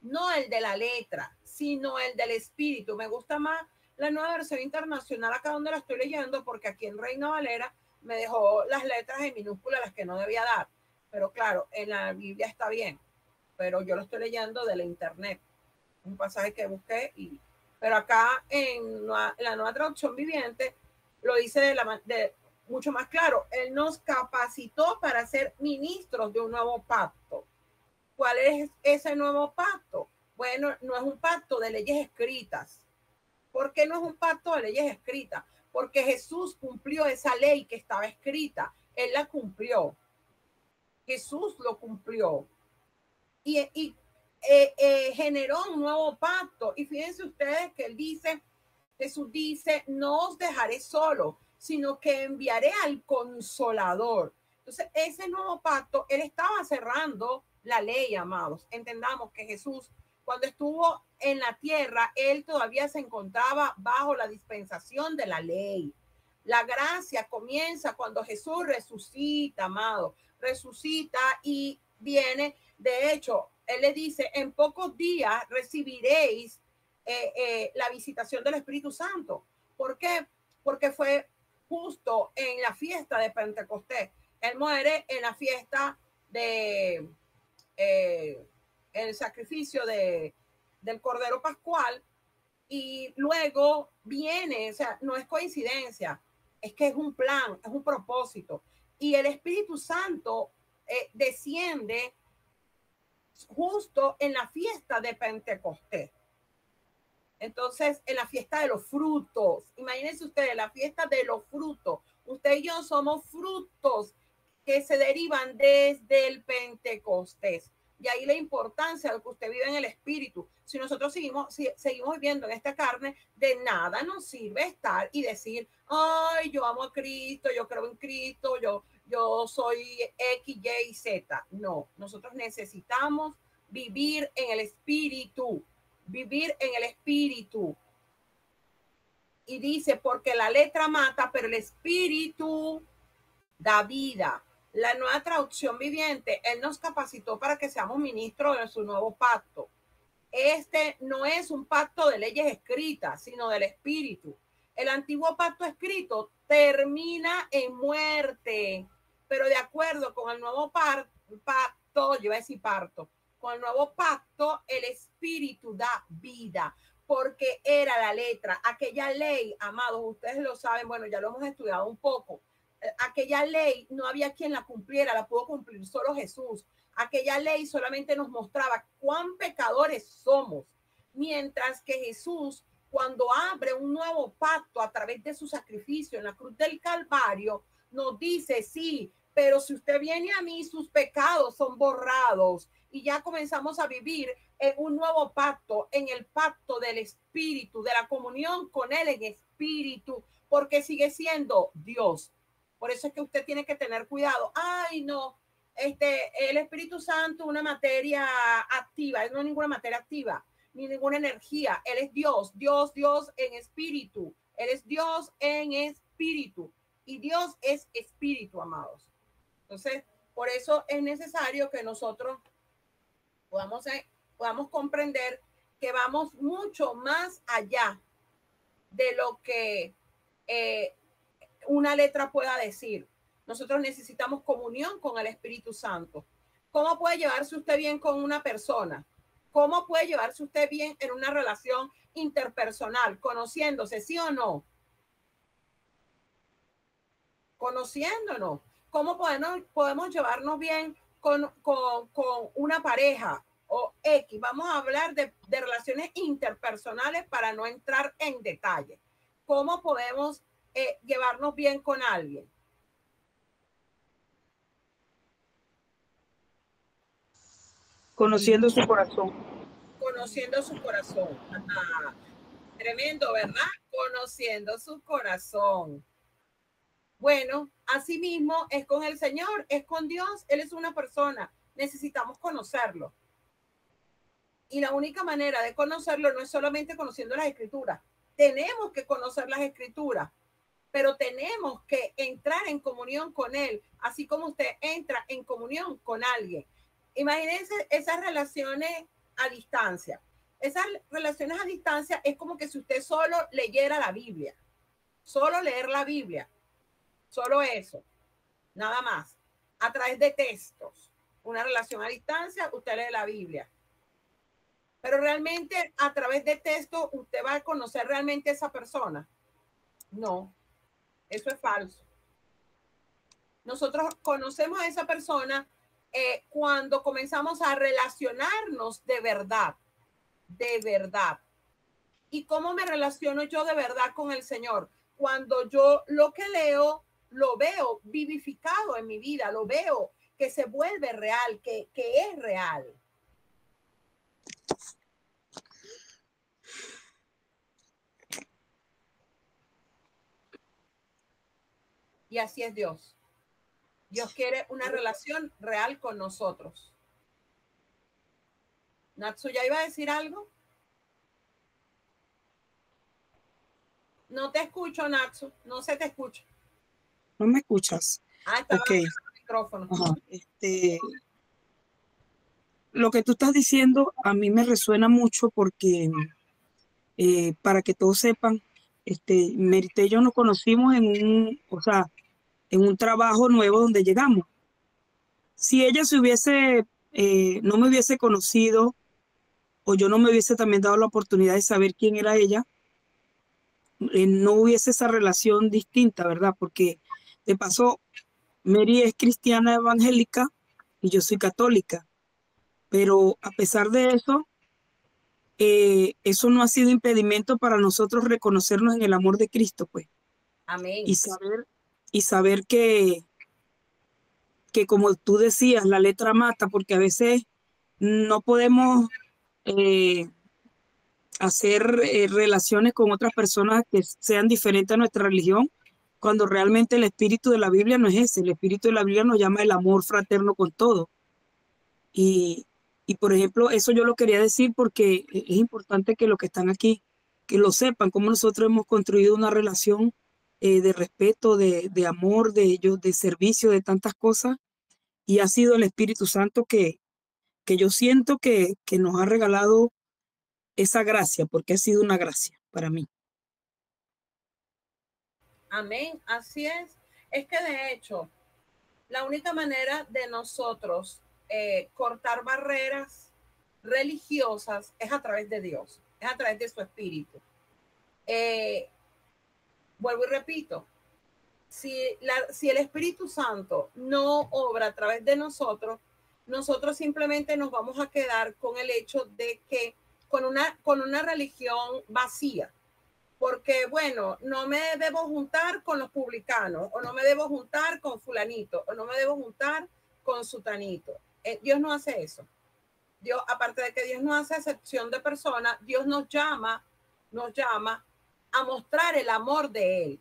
no el de la letra, sino el del espíritu. Me gusta más la Nueva Versión Internacional, acá donde la estoy leyendo, porque aquí en Reina Valera me dejó las letras en minúsculas, las que no debía dar. Pero claro, en la Biblia está bien, pero yo lo estoy leyendo de la internet, un pasaje que busqué. Pero acá en la Nueva Traducción Viviente lo dice de mucho más claro. Él nos capacitó para ser ministros de un nuevo pacto. ¿Cuál es ese nuevo pacto? Bueno, no es un pacto de leyes escritas. ¿Por qué no es un pacto de leyes escritas? Porque Jesús cumplió esa ley que estaba escrita. Él la cumplió. Jesús lo cumplió. Y generó un nuevo pacto. Y fíjense ustedes que Jesús dice, no os dejaré solo, sino que enviaré al Consolador. Entonces, ese nuevo pacto, él estaba cerrando la ley, amados. Entendamos que Jesús, cuando estuvo en la tierra, él todavía se encontraba bajo la dispensación de la ley. La gracia comienza cuando Jesús resucita, amado. Resucita y viene. De hecho, él le dice, en pocos días recibiréis la visitación del Espíritu Santo. ¿Por qué? Porque fue justo en la fiesta de Pentecostés. Él muere en la fiesta de el sacrificio del Cordero Pascual, y luego viene, o sea, no es coincidencia, es que es un plan, es un propósito. Y el Espíritu Santo desciende justo en la fiesta de Pentecostés. Entonces, en la fiesta de los frutos, imagínense ustedes, la fiesta de los frutos. Usted y yo somos frutos que se derivan desde el Pentecostés. Y ahí la importancia de que usted vive en el Espíritu. Si nosotros seguimos viviendo en esta carne, de nada nos sirve estar y decir, ay, yo amo a Cristo, yo creo en Cristo, yo soy X, Y, Z. No, nosotros necesitamos vivir en el Espíritu. Vivir en el Espíritu. Y dice, porque la letra mata, pero el Espíritu da vida. La Nueva Traducción Viviente, Él nos capacitó para que seamos ministros de su nuevo pacto. Este no es un pacto de leyes escritas, sino del Espíritu. El antiguo pacto escrito termina en muerte, pero de acuerdo con el nuevo pacto, yo iba a decir parto, con el nuevo pacto, el Espíritu da vida, porque era la letra. Aquella ley, amados, ustedes lo saben, bueno, ya lo hemos estudiado un poco. Aquella ley no había quien la cumpliera, la pudo cumplir solo Jesús. Aquella ley solamente nos mostraba cuán pecadores somos, mientras que Jesús, cuando abre un nuevo pacto a través de su sacrificio en la cruz del Calvario, nos dice, sí, pero si usted viene a mí, sus pecados son borrados. Y ya comenzamos a vivir en un nuevo pacto, en el pacto del Espíritu, de la comunión con Él en Espíritu, porque sigue siendo Dios. Por eso es que usted tiene que tener cuidado. Ay, no, el Espíritu Santo, una materia activa, no es ninguna materia activa, ni ninguna energía. Él es Dios, Dios en espíritu. Él es Dios en espíritu. Y Dios es espíritu, amados. Entonces, por eso es necesario que nosotros podamos comprender que vamos mucho más allá de lo que una letra pueda decir. Nosotros necesitamos comunión con el Espíritu Santo. ¿Cómo puede llevarse usted bien con una persona? ¿Cómo puede llevarse usted bien en una relación interpersonal? Conociéndose, ¿sí o no? Conociéndonos. ¿Cómo podemos llevarnos bien con una pareja o X? Vamos a hablar de relaciones interpersonales para no entrar en detalle. ¿Cómo podemos llevarnos bien con alguien? Conociendo su corazón. Conociendo su corazón. Ah, tremendo, ¿verdad? Conociendo su corazón. Bueno, así mismo es con el Señor, es con Dios. Él es una persona. Necesitamos conocerlo. Y la única manera de conocerlo no es solamente conociendo las Escrituras. Tenemos que conocer las Escrituras, pero tenemos que entrar en comunión con Él, así como usted entra en comunión con alguien. Imagínense esas relaciones a distancia. Esas relaciones a distancia es como que si usted solo leyera la Biblia. Solo leer la Biblia. Solo eso. Nada más. A través de textos. Una relación a distancia, usted lee la Biblia. Pero realmente a través de texto usted va a conocer realmente a esa persona. No. Eso es falso. Nosotros conocemos a esa persona cuando comenzamos a relacionarnos de verdad. De verdad. ¿Y cómo me relaciono yo de verdad con el Señor? Cuando yo lo que leo, lo veo vivificado en mi vida, lo veo que se vuelve real, que es real. Y así es Dios. Dios quiere una relación real con nosotros. Natsu, ¿ya iba a decir algo? No te escucho, Natsu. No se te escucha. ¿No me escuchas? Ah, estaba okay. en el micrófono. Ajá. Lo que tú estás diciendo a mí me resuena mucho porque para que todos sepan, Merité y yo nos conocimos en un trabajo nuevo donde llegamos. Si ella no me hubiese conocido o yo no me hubiese también dado la oportunidad de saber quién era ella, no hubiese esa relación distinta, ¿verdad? Porque de paso, Mary es cristiana evangélica y yo soy católica, pero a pesar de eso, eso no ha sido impedimento para nosotros reconocernos en el amor de Cristo, pues, Amén. y saber que como tú decías, la letra mata, porque a veces no podemos hacer relaciones con otras personas que sean diferentes a nuestra religión, cuando realmente el espíritu de la Biblia no es ese. El espíritu de la Biblia nos llama el amor fraterno con todo. Y por ejemplo, eso yo lo quería decir porque es importante que los que están aquí, que lo sepan, cómo nosotros hemos construido una relación de respeto, de amor, de servicio, de tantas cosas. Y ha sido el Espíritu Santo que yo siento que nos ha regalado esa gracia, porque ha sido una gracia para mí. Amén, así es. Es que de hecho, la única manera de nosotros cortar barreras religiosas es a través de Dios, es a través de su Espíritu. Vuelvo y repito, si el Espíritu Santo no obra a través de nosotros, nosotros simplemente nos vamos a quedar con el hecho de que con una religión vacía. Porque, bueno, no me debo juntar con los publicanos, o no me debo juntar con fulanito, o no me debo juntar con sutanito. Dios no hace eso. Dios, aparte de que Dios no hace excepción de personas, Dios nos llama a mostrar el amor de Él.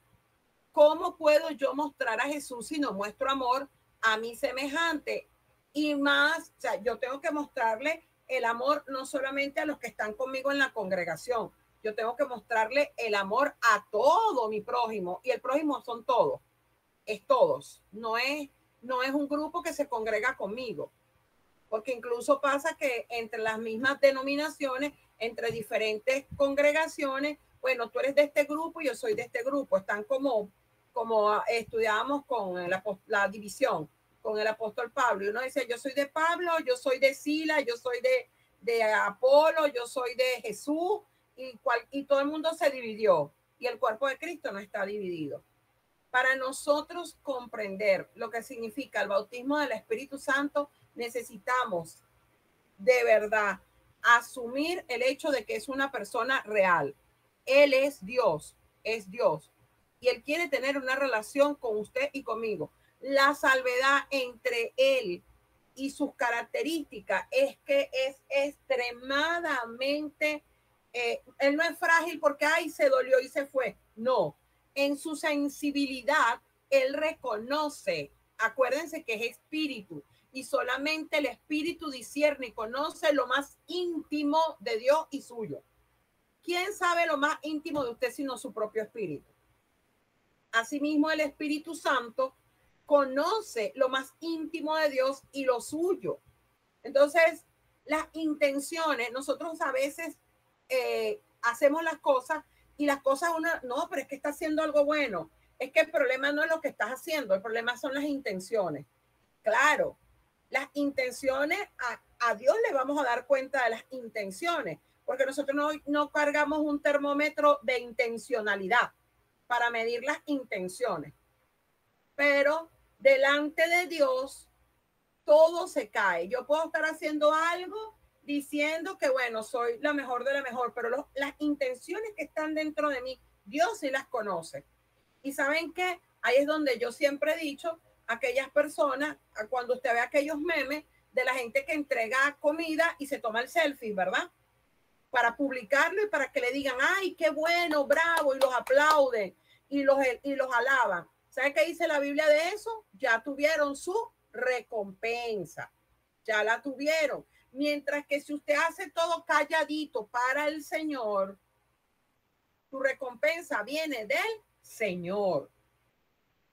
¿Cómo puedo yo mostrar a Jesús si no muestro amor a mi semejante? Y más, o sea, yo tengo que mostrarle el amor no solamente a los que están conmigo en la congregación, yo tengo que mostrarle el amor a todo mi prójimo, y el prójimo son todos, es todos, no es un grupo que se congrega conmigo, porque incluso pasa que entre las mismas denominaciones, entre diferentes congregaciones, bueno, tú eres de este grupo y yo soy de este grupo, están como estudiábamos con la división, con el apóstol Pablo, y uno dice, yo soy de Pablo, yo soy de Sila, yo soy de Apolo, yo soy de Jesús, y todo el mundo se dividió, y el cuerpo de Cristo no está dividido. Para nosotros comprender lo que significa el bautismo del Espíritu Santo, necesitamos de verdad asumir el hecho de que es una persona real. Él es Dios, y Él quiere tener una relación con usted y conmigo. La salvedad entre Él y sus características es que es extremadamente, Él no es frágil porque, ay, se dolió y se fue. No, en su sensibilidad, Él reconoce, acuérdense que es espíritu, y solamente el espíritu discierne y conoce lo más íntimo de Dios y suyo. ¿Quién sabe lo más íntimo de usted sino su propio espíritu? Asimismo, el Espíritu Santo conoce lo más íntimo de Dios y lo suyo. Entonces, las intenciones, nosotros a veces hacemos las cosas y las cosas no, pero es que está haciendo algo bueno. Es que el problema no es lo que estás haciendo, el problema son las intenciones. Claro, las intenciones, a Dios le vamos a dar cuenta de las intenciones, porque nosotros no cargamos un termómetro de intencionalidad para medir las intenciones. Pero delante de Dios, todo se cae. Yo puedo estar haciendo algo diciendo que, bueno, soy la mejor de la mejor, pero las intenciones que están dentro de mí, Dios sí las conoce. Y ¿saben qué? Ahí es donde yo siempre he dicho, aquellas personas, cuando usted ve aquellos memes de la gente que entrega comida y se toma el selfie, ¿verdad? Para publicarlo y para que le digan, ay, qué bueno, bravo, y los aplauden y los alaban. ¿Sabe qué dice la Biblia de eso? Ya tuvieron su recompensa, ya la tuvieron. Mientras que si usted hace todo calladito para el Señor, tu recompensa viene del Señor.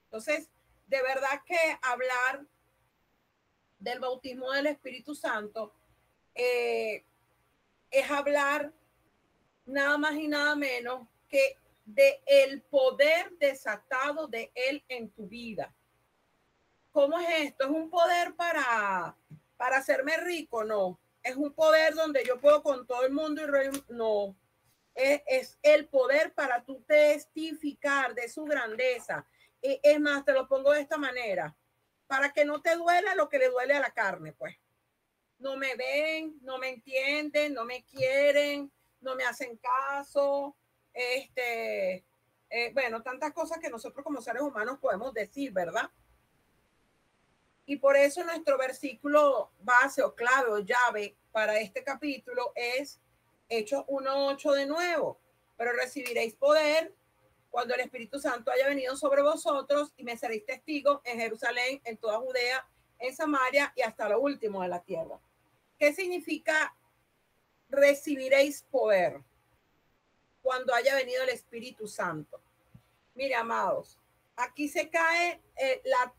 Entonces, de verdad que hablar del bautismo del Espíritu Santo es hablar nada más y nada menos que de el poder desatado de Él en tu vida. ¿Cómo es esto? ¿Es un poder para hacerme rico? No, es un poder donde yo puedo con todo el mundo y no. Es el poder para tú testificar de su grandeza. Es más, te lo pongo de esta manera, para que no te duela lo que le duele a la carne, pues. No me ven, no me entienden, no me quieren, no me hacen caso, bueno, tantas cosas que nosotros como seres humanos podemos decir, ¿verdad? Y por eso nuestro versículo base o clave o llave para este capítulo es Hechos 1:8 de nuevo. Pero recibiréis poder cuando el Espíritu Santo haya venido sobre vosotros y me seréis testigos en Jerusalén, en toda Judea, en Samaria y hasta lo último de la tierra. ¿Qué significa recibiréis poder cuando haya venido el Espíritu Santo? Mire, amados, aquí se cae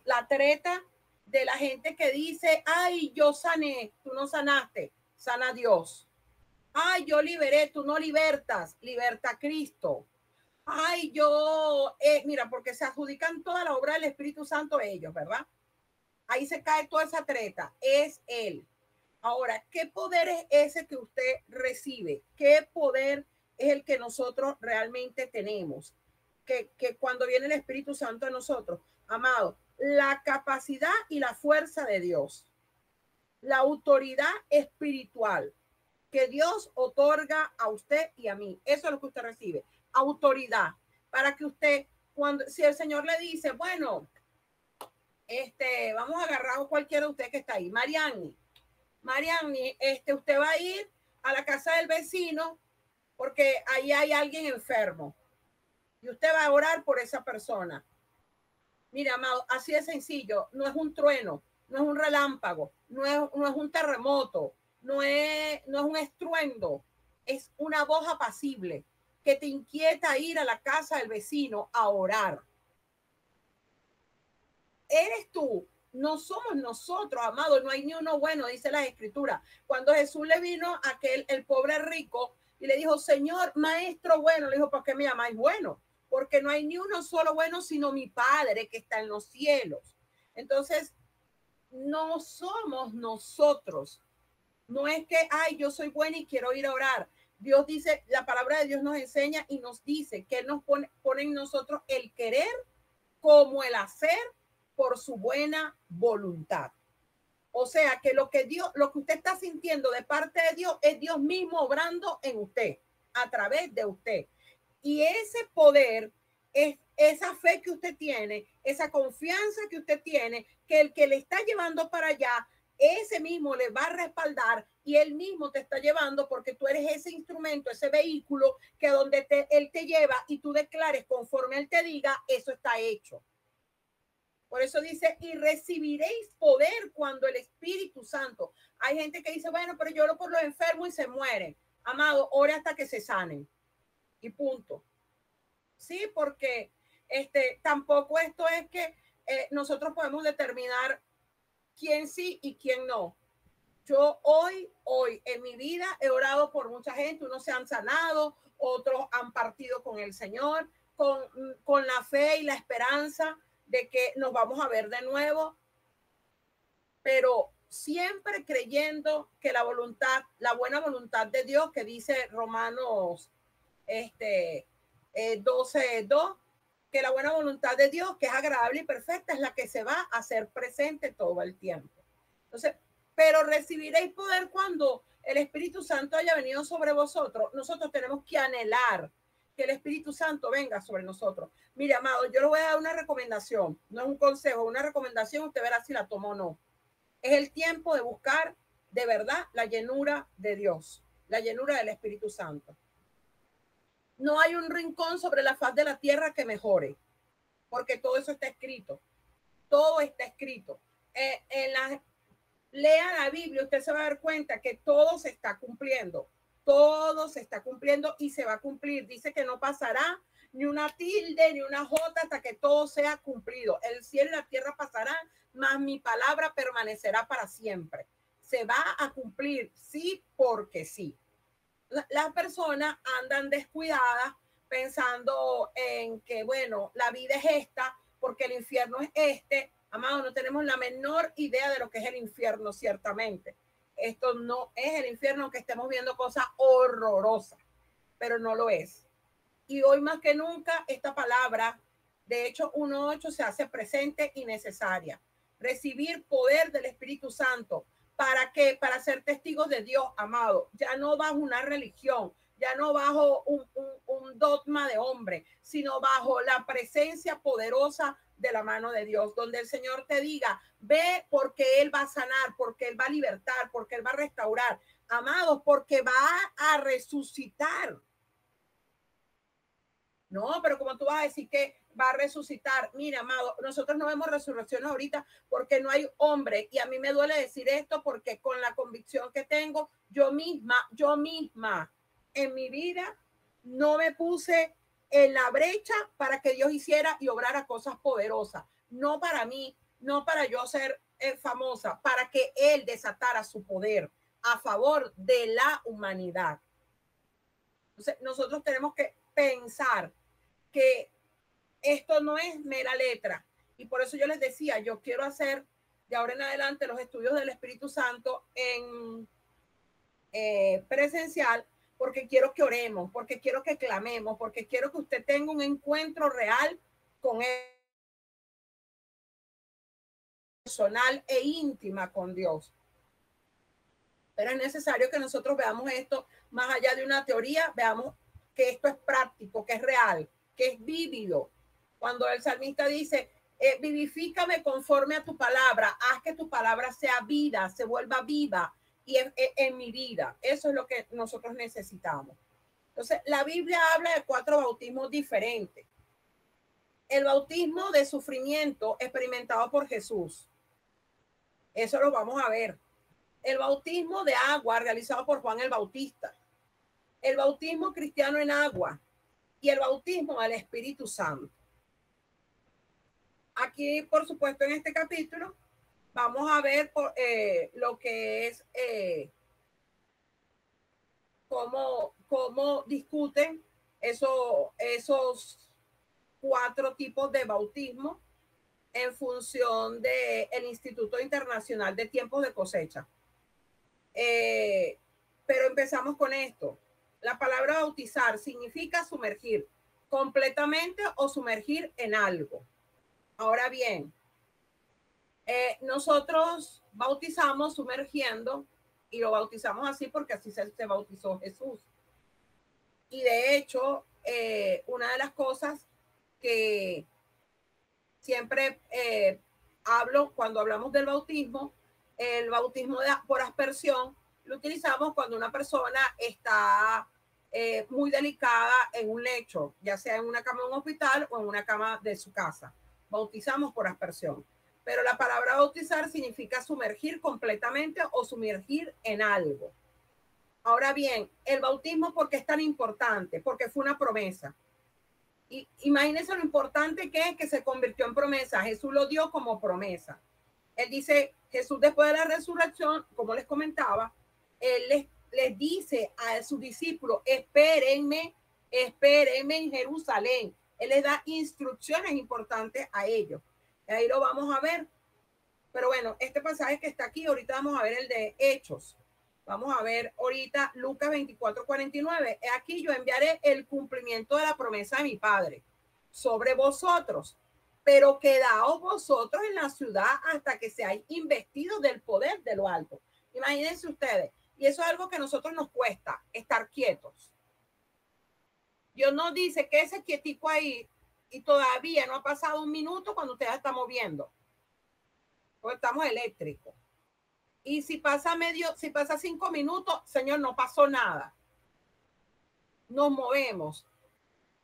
la treta de la gente que dice, ay, yo sané, tú no sanaste, sana Dios. Ay, yo liberé, tú no libertas, liberta Cristo. Ay, yo, mira, porque se adjudican toda la obra del Espíritu Santo ellos, ¿verdad? Ahí se cae toda esa treta, es Él. Ahora, ¿qué poder es ese que usted recibe? ¿Qué poder es el que nosotros realmente tenemos? Que cuando viene el Espíritu Santo a nosotros, amado, la capacidad y la fuerza de Dios, la autoridad espiritual que Dios otorga a usted y a mí. Eso es lo que usted recibe, autoridad, para que usted, si el Señor le dice, bueno, vamos a agarrar a cualquiera de usted que está ahí, Mariani, usted va a ir a la casa del vecino porque ahí hay alguien enfermo y usted va a orar por esa persona. Mira, amado, así de sencillo, no es un trueno, no es un relámpago, no es un terremoto, no es un estruendo, es una voz apacible que te inquieta a ir a la casa del vecino a orar. Eres tú, no somos nosotros, amado, no hay ni uno bueno, dice la Escritura. Cuando Jesús le vino a el pobre rico y le dijo, Señor, maestro bueno, le dijo, ¿por qué me llamáis bueno? Porque no hay ni uno solo bueno, sino mi Padre que está en los cielos. Entonces, no somos nosotros. No es que, ay, yo soy buena y quiero ir a orar. Dios dice, la palabra de Dios nos enseña y nos dice que Él nos pone en nosotros el querer como el hacer por su buena voluntad. O sea, que lo que usted está sintiendo de parte de Dios es Dios mismo obrando en usted, a través de usted. Y ese poder es esa fe que usted tiene, esa confianza que usted tiene, que el que le está llevando para allá, ese mismo le va a respaldar y él mismo te está llevando porque tú eres ese instrumento, ese vehículo que donde él te lleva y tú declares conforme él te diga, eso está hecho. Por eso dice, y recibiréis poder cuando el Espíritu Santo. Hay gente que dice, bueno, pero yo oro por los enfermos y se mueren. Amado, ore hasta que se sanen. Y punto. Sí, porque tampoco esto es que nosotros podemos determinar quién sí y quién no. Yo hoy en mi vida he orado por mucha gente, unos se han sanado, otros han partido con el Señor, con la fe y la esperanza de que nos vamos a ver de nuevo, pero siempre creyendo que la buena voluntad de Dios, que dice Romanos 12:2, que la buena voluntad de Dios, que es agradable y perfecta, es la que se va a hacer presente todo el tiempo. Entonces, pero recibiréis poder cuando el Espíritu Santo haya venido sobre vosotros. Nosotros tenemos que anhelar que el Espíritu Santo venga sobre nosotros. Mire, amado, yo le voy a dar una recomendación, no es un consejo, una recomendación, usted verá si la toma o no. Es el tiempo de buscar de verdad la llenura de Dios, la llenura del Espíritu Santo. No hay un rincón sobre la faz de la tierra que mejore, porque todo eso está escrito. Todo está escrito. Lea la Biblia, usted se va a dar cuenta que todo se está cumpliendo. Todo se está cumpliendo y se va a cumplir. Dice que no pasará ni una tilde ni una jota hasta que todo sea cumplido. El cielo y la tierra pasarán, mas mi palabra permanecerá para siempre. Se va a cumplir, sí, porque sí. Las personas andan descuidadas pensando en que, bueno, la vida es esta, porque el infierno es este. Amado, no tenemos la menor idea de lo que es el infierno, ciertamente. esto no es el infierno, aunque estemos viendo cosas horrorosas, pero no lo es. Y hoy más que nunca esta palabra, de hecho 1:8, se hace presente y necesaria. Recibir poder del Espíritu Santo. ¿Para qué? Para ser testigos de Dios, amado. Ya no bajo una religión, ya no bajo un dogma de hombre, sino bajo la presencia poderosa de la mano de Dios, donde el Señor te diga, ve porque Él va a sanar, porque Él va a libertar, porque Él va a restaurar. Amados, porque va a resucitar. No, pero como tú vas a decir que va a resucitar, mira, amado, nosotros no vemos resurrecciones ahorita porque no hay hombre, y a mí me duele decir esto porque con la convicción que tengo, yo misma en mi vida no me puse en la brecha para que Dios hiciera y obrara cosas poderosas, no para mí, no para yo ser famosa, para que Él desatara su poder a favor de la humanidad. Entonces, nosotros tenemos que pensar que esto no es mera letra. Y por eso yo les decía, yo quiero hacer de ahora en adelante los estudios del Espíritu Santo en presencial, porque quiero que oremos, porque quiero que clamemos, porque quiero que usted tenga un encuentro real con él, personal e íntima con Dios. Pero es necesario que nosotros veamos esto más allá de una teoría, veamos que esto es práctico, que es real, que es vívido. Cuando el salmista dice, vivifícame conforme a tu palabra, haz que tu palabra sea vida, se vuelva viva y en mi vida. Eso es lo que nosotros necesitamos. Entonces, la Biblia habla de 4 bautismos diferentes. El bautismo de sufrimiento experimentado por Jesús. Eso lo vamos a ver. El bautismo de agua realizado por Juan el Bautista. El bautismo cristiano en agua y el bautismo al Espíritu Santo. Aquí, por supuesto, en este capítulo vamos a ver lo que es cómo discuten esos 4 tipos de bautismo en función del Instituto Internacional de Tiempos de Cosecha. Pero empezamos con esto. La palabra bautizar significa sumergir completamente o sumergir en algo. Ahora bien, nosotros bautizamos sumergiendo y lo bautizamos así porque así se bautizó Jesús. Y de hecho, una de las cosas que siempre hablo cuando hablamos del bautismo, el bautismo por aspersión, lo utilizamos cuando una persona está muy delicada en un lecho, ya sea en una cama de un hospital o en una cama de su casa. Bautizamos por aspersión. Pero la palabra bautizar significa sumergir completamente o sumergir en algo. Ahora bien, el bautismo, ¿por qué es tan importante? Porque fue una promesa. Y imagínense lo importante que es que se convirtió en promesa. Jesús lo dio como promesa. Él dice, Jesús después de la resurrección, como les comentaba, él les dice a sus discípulos, espérenme en Jerusalén. Él les da instrucciones importantes a ellos. Y ahí lo vamos a ver. Pero bueno, este pasaje que está aquí, ahorita vamos a ver el de Hechos. Vamos a ver ahorita Lucas 24:49. Aquí yo enviaré el cumplimiento de la promesa de mi Padre sobre vosotros, pero quedaos vosotros en la ciudad hasta que seáis investidos del poder de lo alto. Imagínense ustedes. Y eso es algo que a nosotros nos cuesta, estar quietos. Dios nos dice que ese quietico ahí y todavía no ha pasado un minuto cuando usted está moviendo. Porque estamos eléctricos. Y si pasa 5 minutos, Señor, no pasó nada. Nos movemos.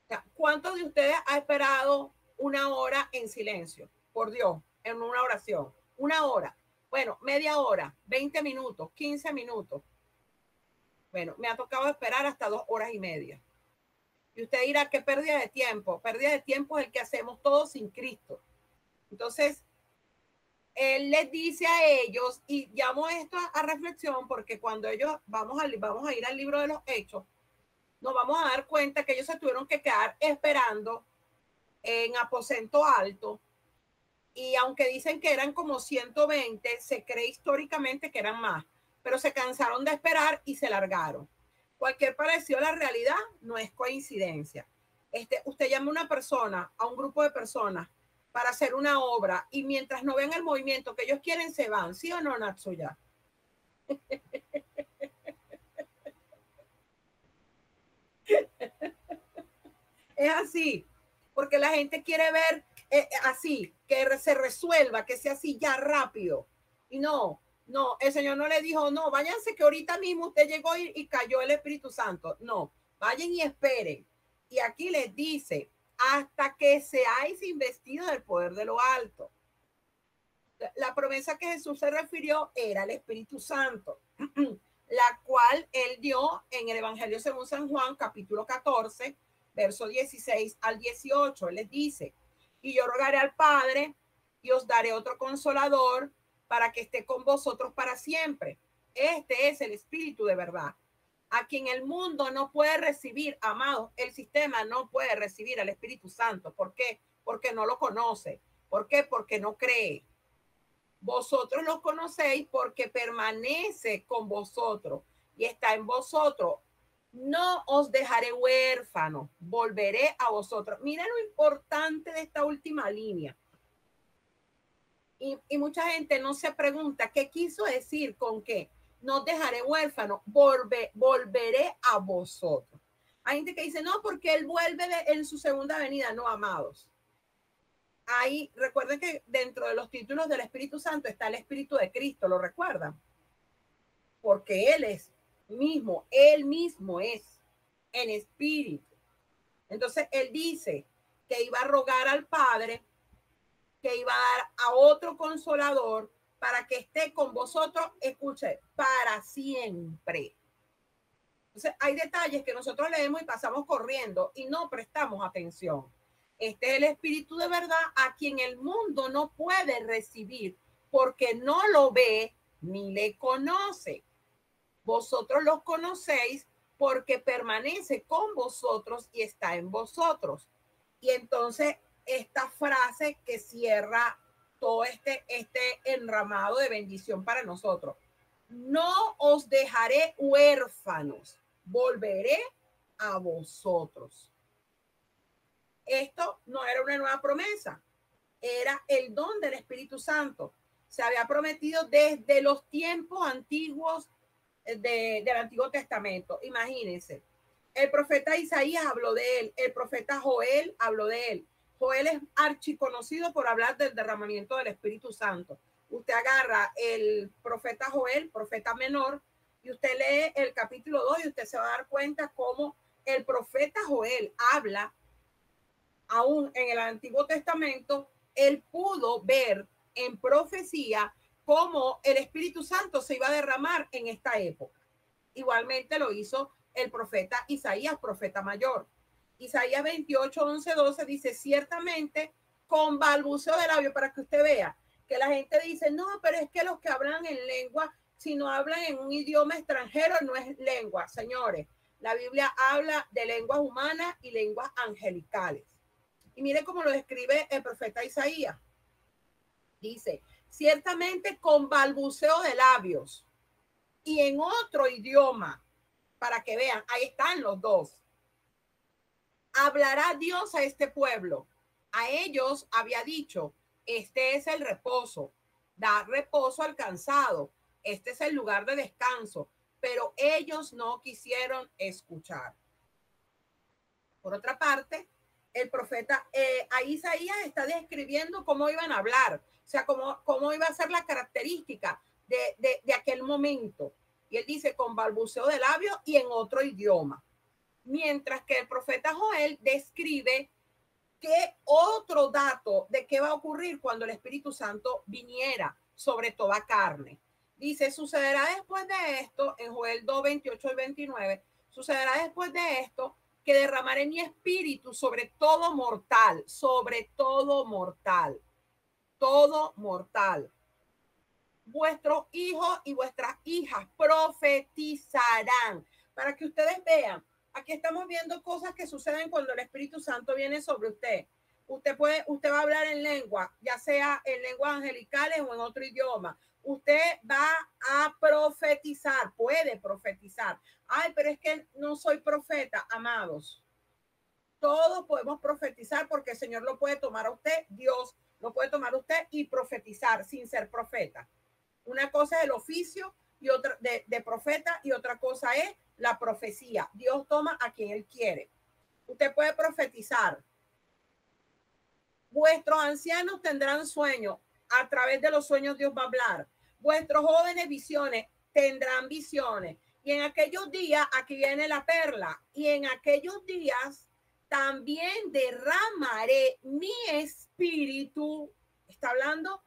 O sea, ¿cuántos de ustedes ha esperado 1 hora en silencio? Por Dios, en una oración. 1 hora. Bueno, media hora, 20 minutos, 15 minutos. Bueno, me ha tocado esperar hasta 2 horas y media. Y usted dirá, ¿qué pérdida de tiempo? Pérdida de tiempo es el que hacemos todos sin Cristo. Entonces, Él les dice a ellos, y llamo esto a reflexión, porque cuando ellos vamos a ir al libro de los Hechos, nos vamos a dar cuenta que ellos se tuvieron que quedar esperando en aposento alto. Y aunque dicen que eran como 120, se cree históricamente que eran más. pero se cansaron de esperar y se largaron. Cualquier parecido a la realidad no es coincidencia. Usted llama a una persona, a un grupo de personas, para hacer una obra y mientras no ven el movimiento que ellos quieren, se van. ¿Sí o no, Natsuya? Es así, porque la gente quiere ver así, que se resuelva, que sea así ya rápido. Y no, el Señor no le dijo, no, váyanse que ahorita mismo usted llegó y cayó el Espíritu Santo. No, vayan y esperen. Y aquí les dice, hasta que seáis investidos del poder de lo alto. La promesa que Jesús se refirió era el Espíritu Santo, la cual él dio en el Evangelio según San Juan, capítulo 14, verso 16 al 18. Él les dice, y yo rogaré al Padre y os daré otro consolador para que esté con vosotros para siempre. Este es el Espíritu de verdad, a quien el mundo no puede recibir, amados. El sistema no puede recibir al Espíritu Santo. ¿Por qué? Porque no lo conoce. ¿Por qué? Porque no cree. Vosotros los conocéis porque permanece con vosotros y está en vosotros. No os dejaré huérfanos, volveré a vosotros. Mira lo importante de esta última línea. Y mucha gente no se pregunta qué quiso decir con qué. No os dejaré huérfanos, volveré a vosotros. Hay gente que dice, no, porque él vuelve en su segunda venida. No, amados. Ahí, recuerden que dentro de los títulos del Espíritu Santo está el Espíritu de Cristo, ¿lo recuerdan? Porque él mismo es en espíritu. Entonces, él dice que iba a rogar al Padre, que iba a dar a otro consolador para que esté con vosotros, escuche, para siempre. Entonces, hay detalles que nosotros leemos y pasamos corriendo y no prestamos atención. Este es el Espíritu de verdad a quien el mundo no puede recibir porque no lo ve ni le conoce. Vosotros los conocéis porque permanece con vosotros y está en vosotros. Y entonces esta frase que cierra todo este enramado de bendición para nosotros. No os dejaré huérfanos, volveré a vosotros. Esto no era una nueva promesa, era el don del Espíritu Santo. Se había prometido desde los tiempos antiguos del Antiguo Testamento. Imagínense, el profeta Isaías habló de él, el profeta Joel habló de él. Joel es archiconocido por hablar del derramamiento del Espíritu Santo. Usted agarra el profeta Joel, profeta menor, y usted lee el capítulo 2 y usted se va a dar cuenta cómo el profeta Joel habla. Aún en el Antiguo Testamento, él pudo ver en profecía cómo el Espíritu Santo se iba a derramar en esta época. Igualmente lo hizo el profeta Isaías, profeta mayor. Isaías 28, 11, 12 dice, ciertamente con balbuceo de labios, para que usted vea que la gente dice, no, pero es que los que hablan en lengua, si no hablan en un idioma extranjero, no es lengua. Señores, la Biblia habla de lenguas humanas y lenguas angelicales. Y mire cómo lo describe el profeta Isaías. Dice, ciertamente con balbuceo de labios y en otro idioma, para que vean, ahí están los dos. Hablará Dios a este pueblo. A ellos había dicho, este es el reposo, da reposo al cansado, este es el lugar de descanso, pero ellos no quisieron escuchar. Por otra parte, el profeta Isaías está describiendo cómo iban a hablar, o sea, cómo iba a ser la característica de aquel momento. Y él dice con balbuceo de labios y en otro idioma. Mientras que el profeta Joel describe qué otro dato de qué va a ocurrir cuando el Espíritu Santo viniera sobre toda carne. Dice, sucederá después de esto, en Joel 2, 28 y 29, sucederá después de esto que derramaré mi espíritu sobre todo mortal, todo mortal. Vuestros hijos y vuestras hijas profetizarán. Para que ustedes vean, aquí estamos viendo cosas que suceden cuando el Espíritu Santo viene sobre usted. Usted va a hablar en lengua, ya sea en lenguas angelicales o en otro idioma. usted va a profetizar, puede profetizar. Ay, pero es que no soy profeta, amados. Todos podemos profetizar porque el Señor lo puede tomar a usted, Dios lo puede tomar a usted y profetizar sin ser profeta. Una cosa es el oficio y otra de profeta y otra cosa es la profecía. Dios toma a quien Él quiere. Usted puede profetizar. Vuestros ancianos tendrán sueños. A través de los sueños Dios va a hablar. Vuestros jóvenes visiones tendrán visiones. Y en aquellos días, aquí viene la perla, y en aquellos días también derramaré mi espíritu. Está hablando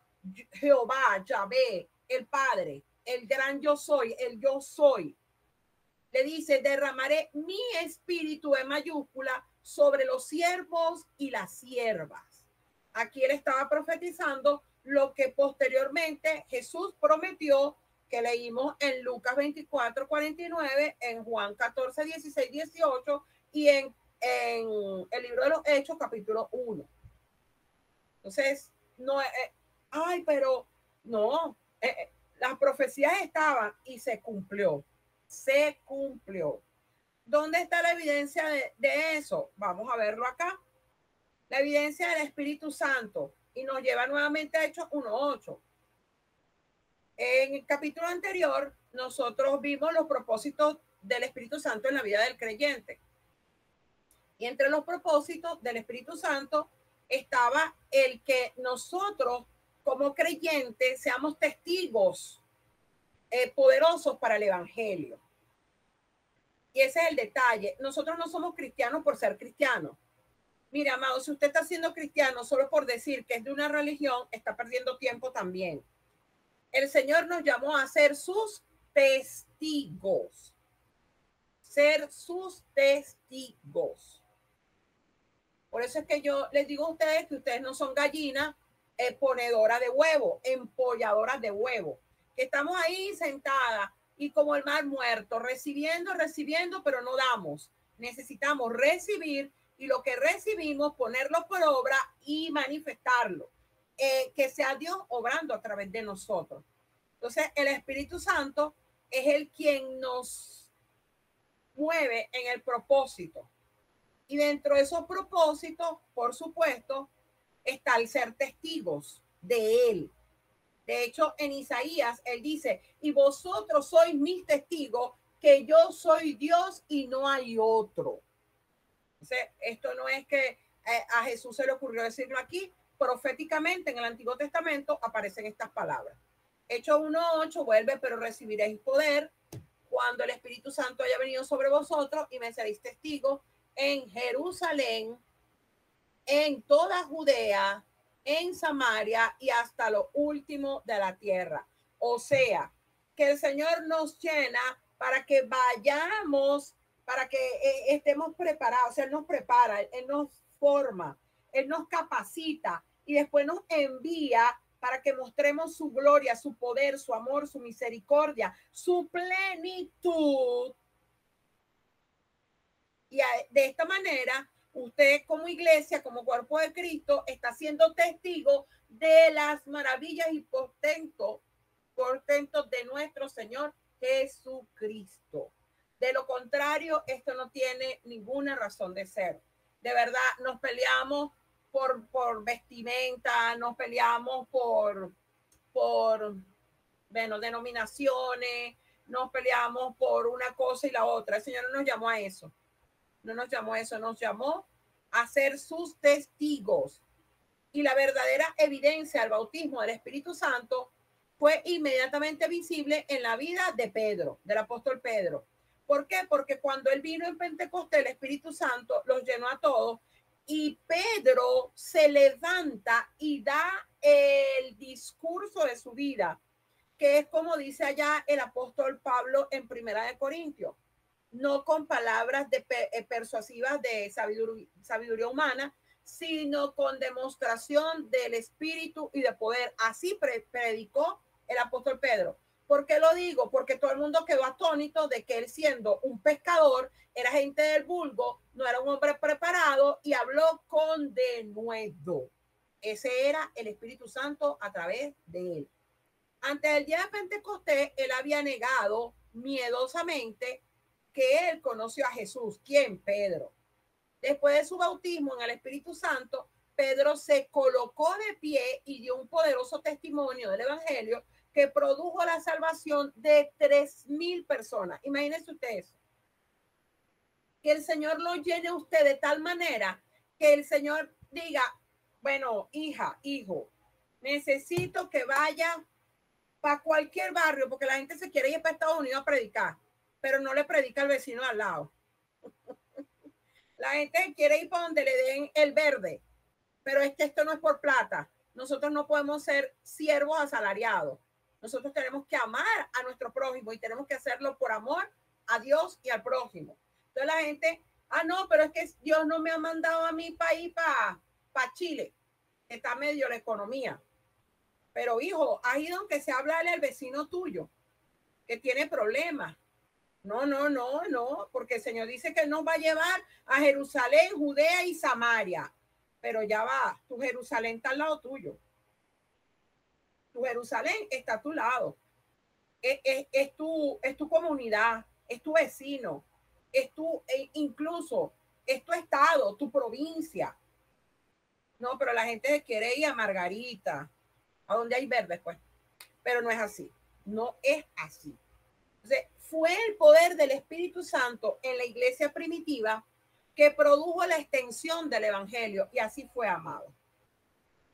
Jehová, Yahvé, el Padre, el gran yo soy, el yo soy. Le dice, derramaré mi espíritu en mayúscula sobre los siervos y las siervas. Aquí él estaba profetizando lo que posteriormente Jesús prometió, que leímos en Lucas 24, 49, en Juan 14, 16, 18 y en el libro de los Hechos, capítulo 1. Entonces, no, pero no, las profecías estaban y se cumplió. Se cumplió. ¿Dónde está la evidencia de eso? Vamos a verlo acá. La evidencia del Espíritu Santo. Y nos lleva nuevamente a Hechos 1:8. En el capítulo anterior, nosotros vimos los propósitos del Espíritu Santo en la vida del creyente. Y entre los propósitos del Espíritu Santo estaba el que nosotros, como creyentes, seamos testigos poderosos para el Evangelio. Y ese es el detalle. Nosotros no somos cristianos por ser cristianos. Mire, amado, si usted está siendo cristiano solo por decir que es de una religión, está perdiendo tiempo también. El Señor nos llamó a ser sus testigos. Ser sus testigos. Por eso es que yo les digo a ustedes que ustedes no son gallinas ponedoras de huevo, empolladoras de huevo. Que estamos ahí sentadas y como el mar muerto, recibiendo, pero no damos. Necesitamos recibir y lo que recibimos, ponerlo por obra y manifestarlo. Que sea Dios obrando a través de nosotros. Entonces, el Espíritu Santo es el quien nos mueve en el propósito. Y dentro de esos propósitos, por supuesto, está el ser testigos de Él. De hecho, en Isaías, Él dice, y vosotros sois mis testigos, que yo soy Dios y no hay otro. Entonces, esto no es que a Jesús se le ocurrió decirlo aquí. Proféticamente, en el Antiguo Testamento, aparecen estas palabras. Hechos 1:8, vuelve, pero recibiréis poder cuando el Espíritu Santo haya venido sobre vosotros y me seréis testigos en Jerusalén, en toda Judea, en Samaria y hasta lo último de la tierra. O sea, que el Señor nos llena para que vayamos, para que estemos preparados. Él nos prepara, Él nos forma, Él nos capacita y después nos envía para que mostremos su gloria, su poder, su amor, su misericordia, su plenitud. Y de esta manera, usted como iglesia, como cuerpo de Cristo, está siendo testigo de las maravillas y portentos de nuestro Señor Jesucristo. De lo contrario, esto no tiene ninguna razón de ser. De verdad, nos peleamos por vestimenta, nos peleamos por denominaciones, nos peleamos por una cosa y la otra. El Señor no nos llamó a eso. No nos llamó a eso, nos llamó a ser sus testigos. Y la verdadera evidencia del bautismo del Espíritu Santo fue inmediatamente visible en la vida de Pedro, del apóstol Pedro. ¿Por qué? Porque cuando él vino en Pentecostés, el Espíritu Santo los llenó a todos y Pedro se levanta y da el discurso de su vida, que es como dice allá el apóstol Pablo en 1 Corintios. No con palabras persuasivas de sabiduría humana, sino con demostración del Espíritu y de poder. Así predicó el apóstol Pedro. ¿Por qué lo digo? Porque todo el mundo quedó atónito de que él, siendo un pescador, era gente del vulgo, no era un hombre preparado y habló con denuedo. Ese era el Espíritu Santo a través de él. Antes del día de Pentecostés, él había negado miedosamente que él conoció a Jesús. ¿Quién? Pedro. Después de su bautismo en el Espíritu Santo, Pedro se colocó de pie y dio un poderoso testimonio del Evangelio que produjo la salvación de 3,000 personas. Imagínense ustedes eso. Que el Señor lo llene a usted de tal manera que el Señor diga, bueno, hija, hijo, necesito que vaya para cualquier barrio, porque la gente se quiere ir para Estados Unidos a predicar, pero no le predica al vecino al lado. La gente quiere ir para donde le den el verde, pero es que esto no es por plata. Nosotros no podemos ser siervos asalariados. Nosotros tenemos que amar a nuestro prójimo y tenemos que hacerlo por amor a Dios y al prójimo. Entonces la gente, no, pero es que Dios no me ha mandado a mi país para Chile. Está medio la economía. Pero hijo, has ido aunque sea hablarle al vecino tuyo que tiene problemas. No, porque el Señor dice que nos va a llevar a Jerusalén, Judea y Samaria. Pero ya va, tu Jerusalén está al lado tuyo. Tu Jerusalén está a tu lado. Es tu comunidad, es tu vecino, incluso es tu estado, tu provincia. No, pero la gente quiere ir a Margarita, a donde hay verdes, pues. Pero no es así. No es así. Entonces, fue el poder del Espíritu Santo en la iglesia primitiva que produjo la extensión del evangelio y así fue amado.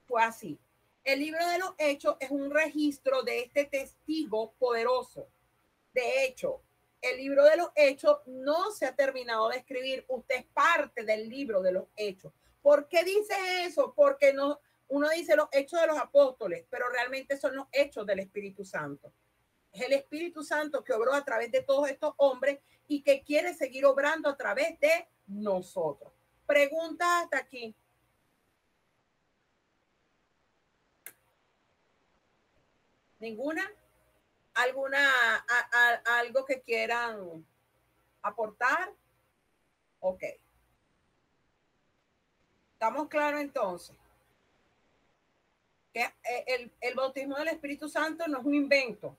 Fue así. El libro de los Hechos es un registro de este testigo poderoso. De hecho, el libro de los Hechos no se ha terminado de escribir. Usted es parte del libro de los Hechos. ¿Por qué dice eso? Porque no, uno dice los Hechos de los Apóstoles, pero realmente son los Hechos del Espíritu Santo. Es el Espíritu Santo que obró a través de todos estos hombres y que quiere seguir obrando a través de nosotros. Pregunta hasta aquí. ¿Ninguna? ¿Algo que quieran aportar? Ok. ¿Estamos claros entonces? Que el bautismo del Espíritu Santo no es un invento.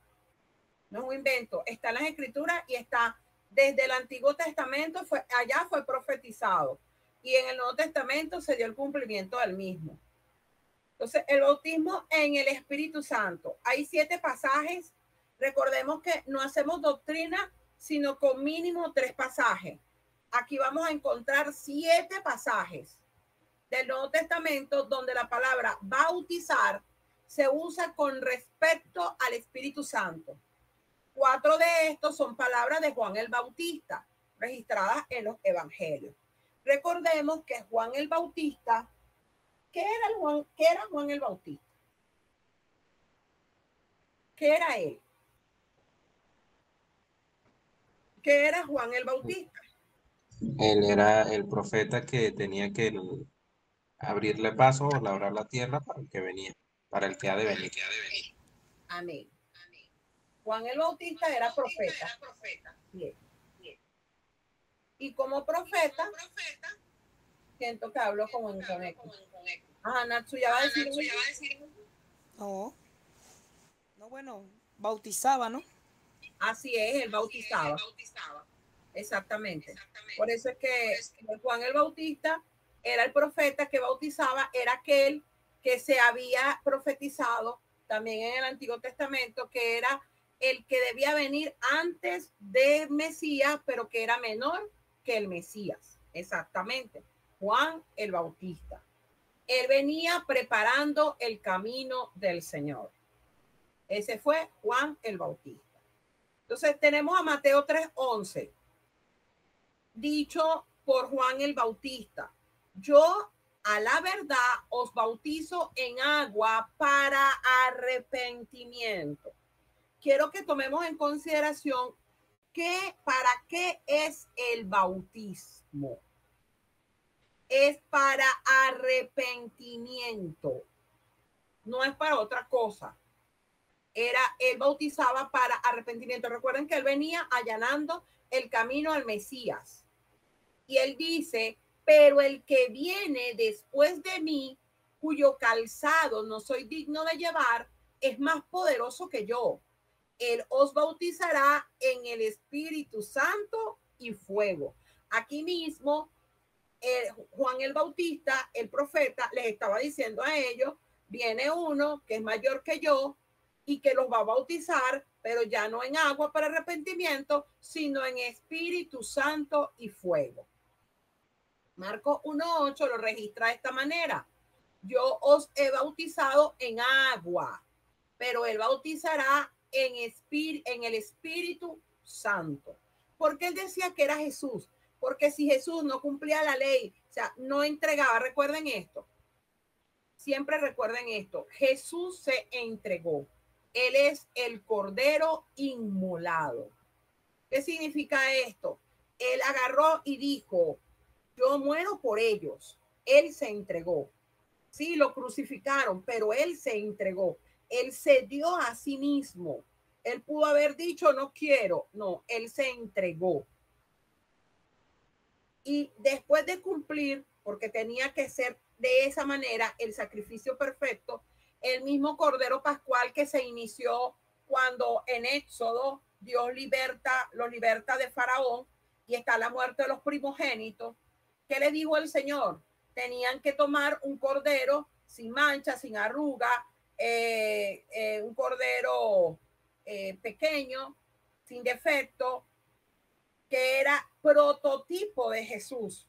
No es un invento. Está en las Escrituras y está desde el Antiguo Testamento, allá fue profetizado. Y en el Nuevo Testamento se dio el cumplimiento del mismo. Entonces, el bautismo en el Espíritu Santo. Hay 7 pasajes. Recordemos que no hacemos doctrina, sino con mínimo 3 pasajes. Aquí vamos a encontrar 7 pasajes del Nuevo Testamento donde la palabra bautizar se usa con respecto al Espíritu Santo. 4 de estos son palabras de Juan el Bautista, registradas en los evangelios. Recordemos que Juan el Bautista, ¿qué era Juan el Bautista? ¿Qué era él? ¿Qué era Juan el Bautista? Él era el profeta que tenía que abrirle paso o labrar la tierra para el que venía, para el que ha de venir. Amén. Juan el Bautista era profeta. Bien. Y como profeta, siento que hablo como en conecto. Ajá, Natsu, ¿ya va a decir? No, bueno, bautizaba, ¿no? Así es, él bautizaba. Exactamente. Por eso es que Juan el Bautista era el profeta que bautizaba, era aquel que se había profetizado también en el Antiguo Testamento, que era el que debía venir antes del Mesías, pero que era menor que el Mesías. Exactamente. Juan el Bautista. Él venía preparando el camino del Señor. Ese fue Juan el Bautista. Entonces tenemos a Mateo 3:11. Dicho por Juan el Bautista: yo a la verdad os bautizo en agua para arrepentimiento. Quiero que tomemos en consideración para qué es el bautismo. Es para arrepentimiento. No es para otra cosa. Él bautizaba para arrepentimiento. Recuerden que él venía allanando el camino al Mesías. Y él dice: pero el que viene después de mí, cuyo calzado no soy digno de llevar, es más poderoso que yo. Él os bautizará en el Espíritu Santo y fuego. Aquí mismo, Juan el Bautista, el profeta, les estaba diciendo a ellos, viene uno que es mayor que yo y que los va a bautizar, pero ya no en agua para arrepentimiento, sino en Espíritu Santo y fuego. Marcos 1:8 lo registra de esta manera. Yo os he bautizado en agua, pero él bautizará en el Espíritu Santo. ¿Por qué él decía que era Jesús? Porque si Jesús no cumplía la ley, o sea, no entregaba, recuerden esto, siempre recuerden esto, Jesús se entregó. Él es el Cordero inmolado. ¿Qué significa esto? Él agarró y dijo, yo muero por ellos. Él se entregó. Sí, lo crucificaron, pero él se entregó. Él se dio a sí mismo. Él pudo haber dicho, no quiero. No, él se entregó. Y después de cumplir, porque tenía que ser de esa manera el sacrificio perfecto, el mismo Cordero Pascual que se inició cuando en Éxodo Dios los liberta de Faraón y está la muerte de los primogénitos. ¿Qué le dijo el Señor? Tenían que tomar un cordero sin mancha, sin arruga, un cordero pequeño, sin defecto, que era prototipo de Jesús.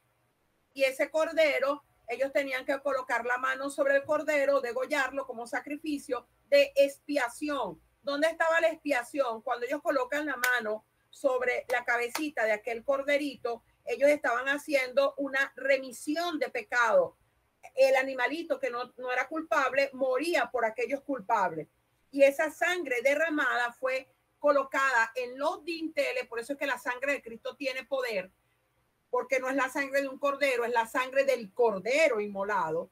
Y ese cordero, ellos tenían que colocar la mano sobre el cordero, degollarlo como sacrificio de expiación. ¿Dónde estaba la expiación? Cuando ellos colocan la mano sobre la cabecita de aquel corderito, ellos estaban haciendo una remisión de pecado. El animalito que no era culpable moría por aquellos culpables. Y esa sangre derramada fue colocada en los dinteles. Por eso es que la sangre de Cristo tiene poder, porque no es la sangre de un cordero, es la sangre del cordero inmolado.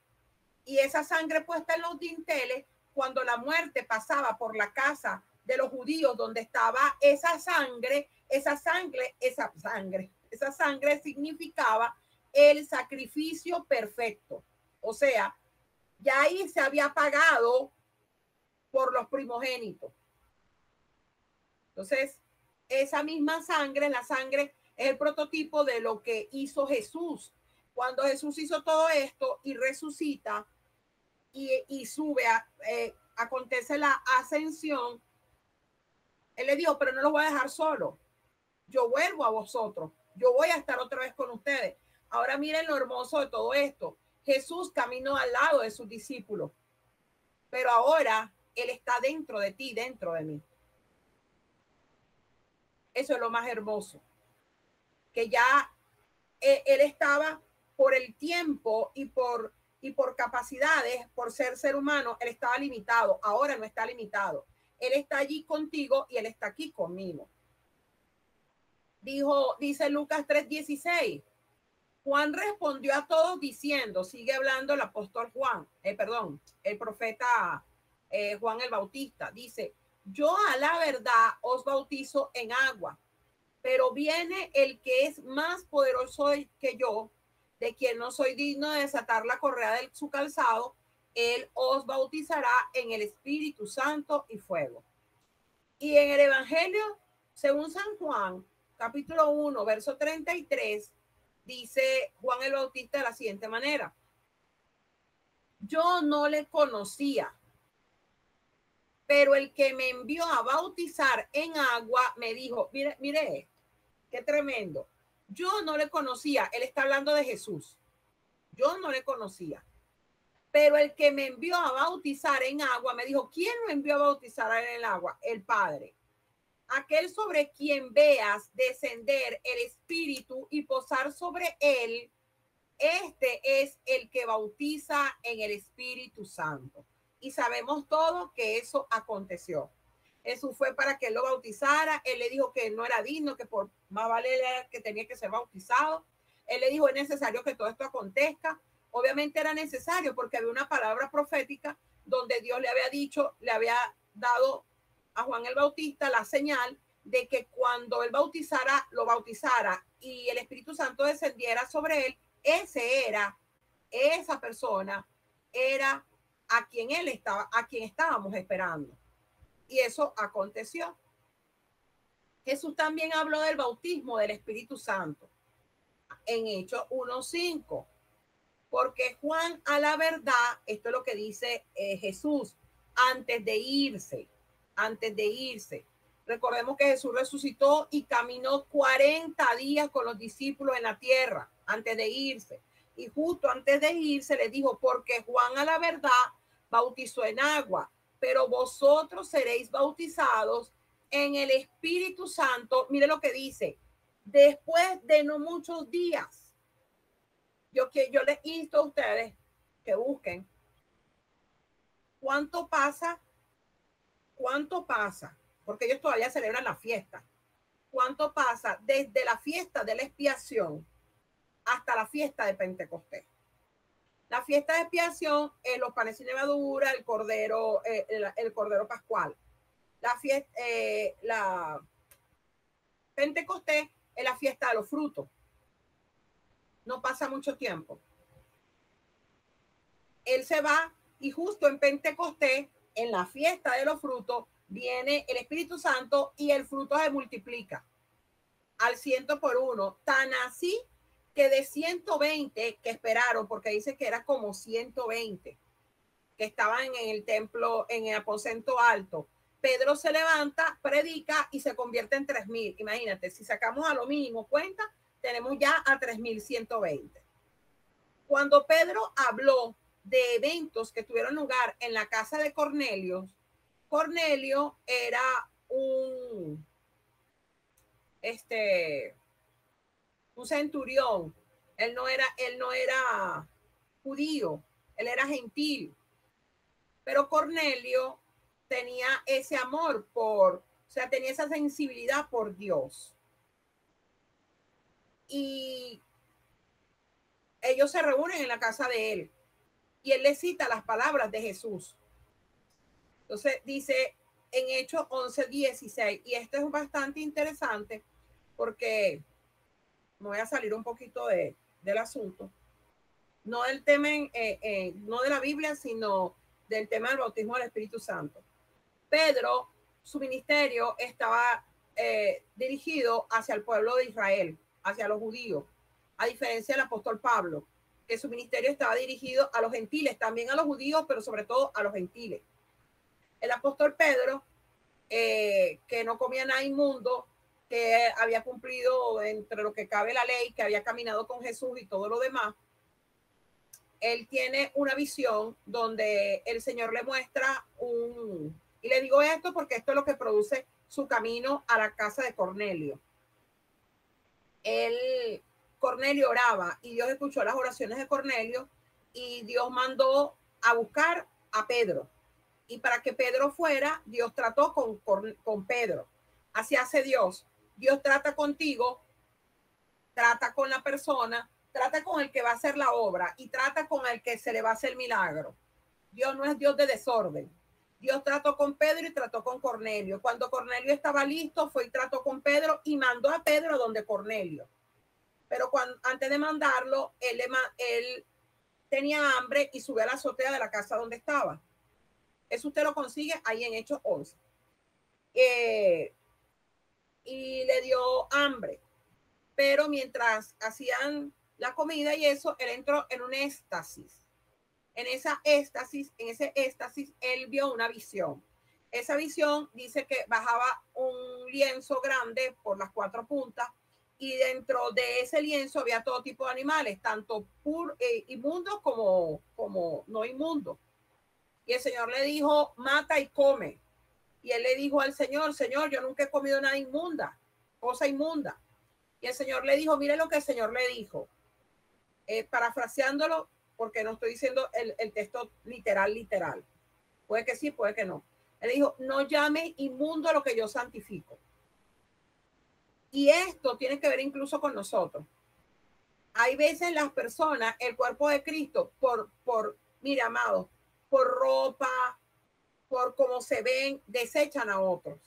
Y esa sangre puesta en los dinteles, cuando la muerte pasaba por la casa de los judíos donde estaba esa sangre significaba el sacrificio perfecto. O sea, ya ahí se había pagado por los primogénitos. Entonces, esa misma sangre, la sangre es el prototipo de lo que hizo Jesús. Cuando Jesús hizo todo esto y resucita y sube, acontece la ascensión, él le dijo, pero no los voy a dejar solo. Yo vuelvo a vosotros. Yo voy a estar otra vez con ustedes. Ahora miren lo hermoso de todo esto. Jesús caminó al lado de sus discípulos, pero ahora Él está dentro de ti, dentro de mí. Eso es lo más hermoso. Que ya Él estaba por el tiempo y por capacidades, por ser humano, Él estaba limitado. Ahora no está limitado. Él está allí contigo y Él está aquí conmigo. Dice Lucas 3:16. Juan respondió a todos diciendo, sigue hablando el apóstol Juan, el profeta Juan el Bautista, dice, yo a la verdad os bautizo en agua, pero viene el que es más poderoso que yo, de quien no soy digno de desatar la correa de su calzado. Él os bautizará en el Espíritu Santo y fuego. Y en el Evangelio, según San Juan, capítulo 1, verso 33, dice Juan el Bautista de la siguiente manera. Yo no le conocía, pero el que me envió a bautizar en agua me dijo, mire, qué tremendo. Yo no le conocía, él está hablando de Jesús. Yo no le conocía, pero el que me envió a bautizar en agua me dijo, ¿quién lo envió a bautizar en el agua? El Padre. Aquel sobre quien veas descender el Espíritu y posar sobre él, este es el que bautiza en el Espíritu Santo. Y sabemos todos que eso aconteció. Jesús fue para que él lo bautizara. Él le dijo que no era digno, que por más vale que tenía que ser bautizado. Él le dijo, es necesario que todo esto acontezca. Obviamente era necesario porque había una palabra profética donde Dios le había dicho, le había dado a Juan el Bautista la señal de que cuando él bautizara, lo bautizara y el Espíritu Santo descendiera sobre él, esa persona era a quien estábamos esperando. Y eso aconteció. Jesús también habló del bautismo del Espíritu Santo en Hechos 1:5. Porque Juan, a la verdad, esto es lo que dice Jesús antes de irse. Recordemos que Jesús resucitó y caminó 40 días con los discípulos en la tierra antes de irse. Y justo antes de irse les dijo, porque Juan a la verdad bautizó en agua, pero vosotros seréis bautizados en el Espíritu Santo. Mire lo que dice, después de no muchos días. Yo les insto a ustedes que busquen cuánto pasa, porque ellos todavía celebran la fiesta. ¿Cuánto pasa desde la fiesta de la expiación hasta la fiesta de Pentecostés? La fiesta de expiación es los panes sin levadura, el cordero pascual. La Pentecostés es la fiesta de los frutos. No pasa mucho tiempo. Él se va y justo en Pentecostés, en la fiesta de los frutos, viene el Espíritu Santo y el fruto se multiplica al 100 por 1. Tan así que de 120 que esperaron, porque dice que era como 120 que estaban en el templo, en el aposento alto, Pedro se levanta, predica y se convierte en 3,000. Imagínate, si sacamos a lo mínimo cuenta, tenemos ya a 3,120. Cuando Pedro habló de eventos que tuvieron lugar en la casa de Cornelio, Cornelio era un centurión. Él no era judío, él era gentil. Pero Cornelio tenía ese amor tenía esa sensibilidad por Dios. Y ellos se reúnen en la casa de él y él le cita las palabras de Jesús. Entonces dice en Hechos 11:16, y esto es bastante interesante porque me voy a salir un poquito del asunto, no del tema, no de la Biblia, sino del tema del bautismo del Espíritu Santo. Pedro, su ministerio estaba dirigido hacia el pueblo de Israel, hacia los judíos, a diferencia del apóstol Pablo, que su ministerio estaba dirigido a los gentiles, también a los judíos, pero sobre todo a los gentiles. El apóstol Pedro, que no comía nada inmundo, que había cumplido entre lo que cabe la ley, que había caminado con Jesús y todo lo demás, él tiene una visión donde el Señor le muestra y le digo esto porque esto es lo que produce su camino a la casa de Cornelio. Cornelio oraba y Dios escuchó las oraciones de Cornelio y Dios mandó a buscar a Pedro. Y para que Pedro fuera, Dios trató con Pedro. Así hace Dios. Dios trata contigo, trata con la persona, trata con el que va a hacer la obra y trata con el que se le va a hacer el milagro. Dios no es Dios de desorden. Dios trató con Pedro y trató con Cornelio. Cuando Cornelio estaba listo, fue y trató con Pedro y mandó a Pedro donde Cornelio. Pero antes de mandarlo, él tenía hambre y subió a la azotea de la casa donde estaba. Eso usted lo consigue ahí en Hechos 11. Y le dio hambre. Pero mientras hacían la comida y eso, él entró en un éxtasis. En ese éxtasis, él vio una visión. Esa visión dice que bajaba un lienzo grande por las 4 puntas y dentro de ese lienzo había todo tipo de animales, tanto inmundos como no inmundos. Y el Señor le dijo, mata y come. Y él le dijo al Señor, Señor, yo nunca he comido nada inmunda, cosa inmunda. Y el Señor le dijo, mire lo que el Señor le dijo. Parafraseándolo, porque no estoy diciendo el texto literal. Puede que sí, puede que no. Él dijo, no llame inmundo a lo que yo santifico. Y esto tiene que ver incluso con nosotros. Hay veces las personas, el cuerpo de Cristo, mire, amados, por ropa, por cómo se ven, desechan a otros.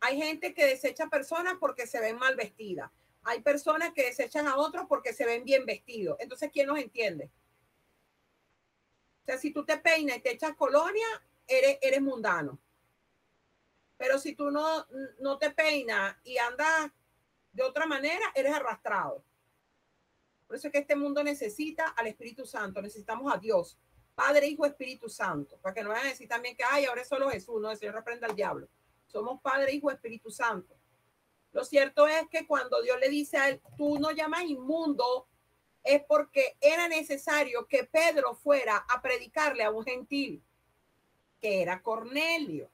Hay gente que desecha personas porque se ven mal vestidas. Hay personas que desechan a otros porque se ven bien vestidos. Entonces, ¿quién nos entiende? O sea, si tú te peinas y te echas colonia, eres mundano. Pero si tú no te peinas y andas de otra manera, eres arrastrado. Por eso es que este mundo necesita al Espíritu Santo, necesitamos a Dios, Padre, Hijo, Espíritu Santo, para que no vayan a decir también que, ay, ahora es solo Jesús, no, el Señor reprenda al diablo. Somos Padre, Hijo, Espíritu Santo. Lo cierto es que cuando Dios le dice a él, tú no llamas inmundo, es porque era necesario que Pedro fuera a predicarle a un gentil, que era Cornelio.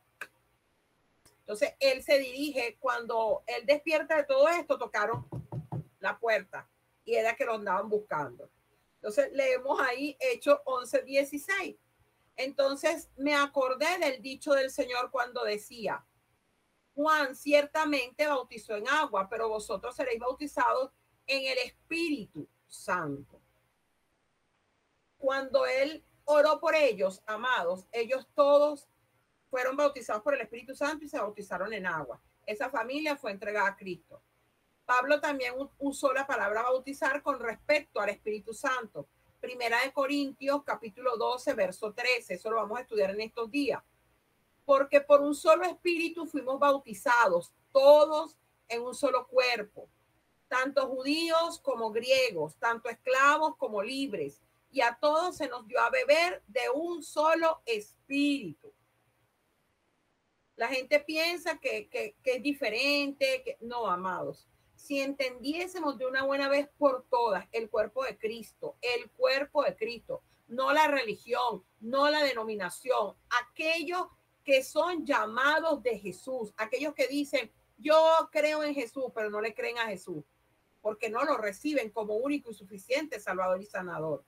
Entonces, él se dirige, cuando él despierta de todo esto, tocaron la puerta y era que lo andaban buscando. Entonces, leemos ahí Hechos 11:16. Entonces, me acordé del dicho del Señor cuando decía, Juan ciertamente bautizó en agua, pero vosotros seréis bautizados en el Espíritu Santo. Cuando él oró por ellos, amados, ellos todos fueron bautizados por el Espíritu Santo y se bautizaron en agua. Esa familia fue entregada a Cristo. Pablo también usó la palabra bautizar con respecto al Espíritu Santo. Primera de Corintios, capítulo 12, verso 13. Eso lo vamos a estudiar en estos días. Porque por un solo espíritu fuimos bautizados, todos en un solo cuerpo, tanto judíos como griegos, tanto esclavos como libres, y a todos se nos dio a beber de un solo espíritu. La gente piensa que es diferente, que no, amados. Si entendiésemos de una buena vez por todas el cuerpo de Cristo, no la religión, no la denominación, aquellos que son llamados de Jesús, aquellos que dicen, yo creo en Jesús, pero no le creen a Jesús, porque no lo reciben como único y suficiente Salvador y Sanador.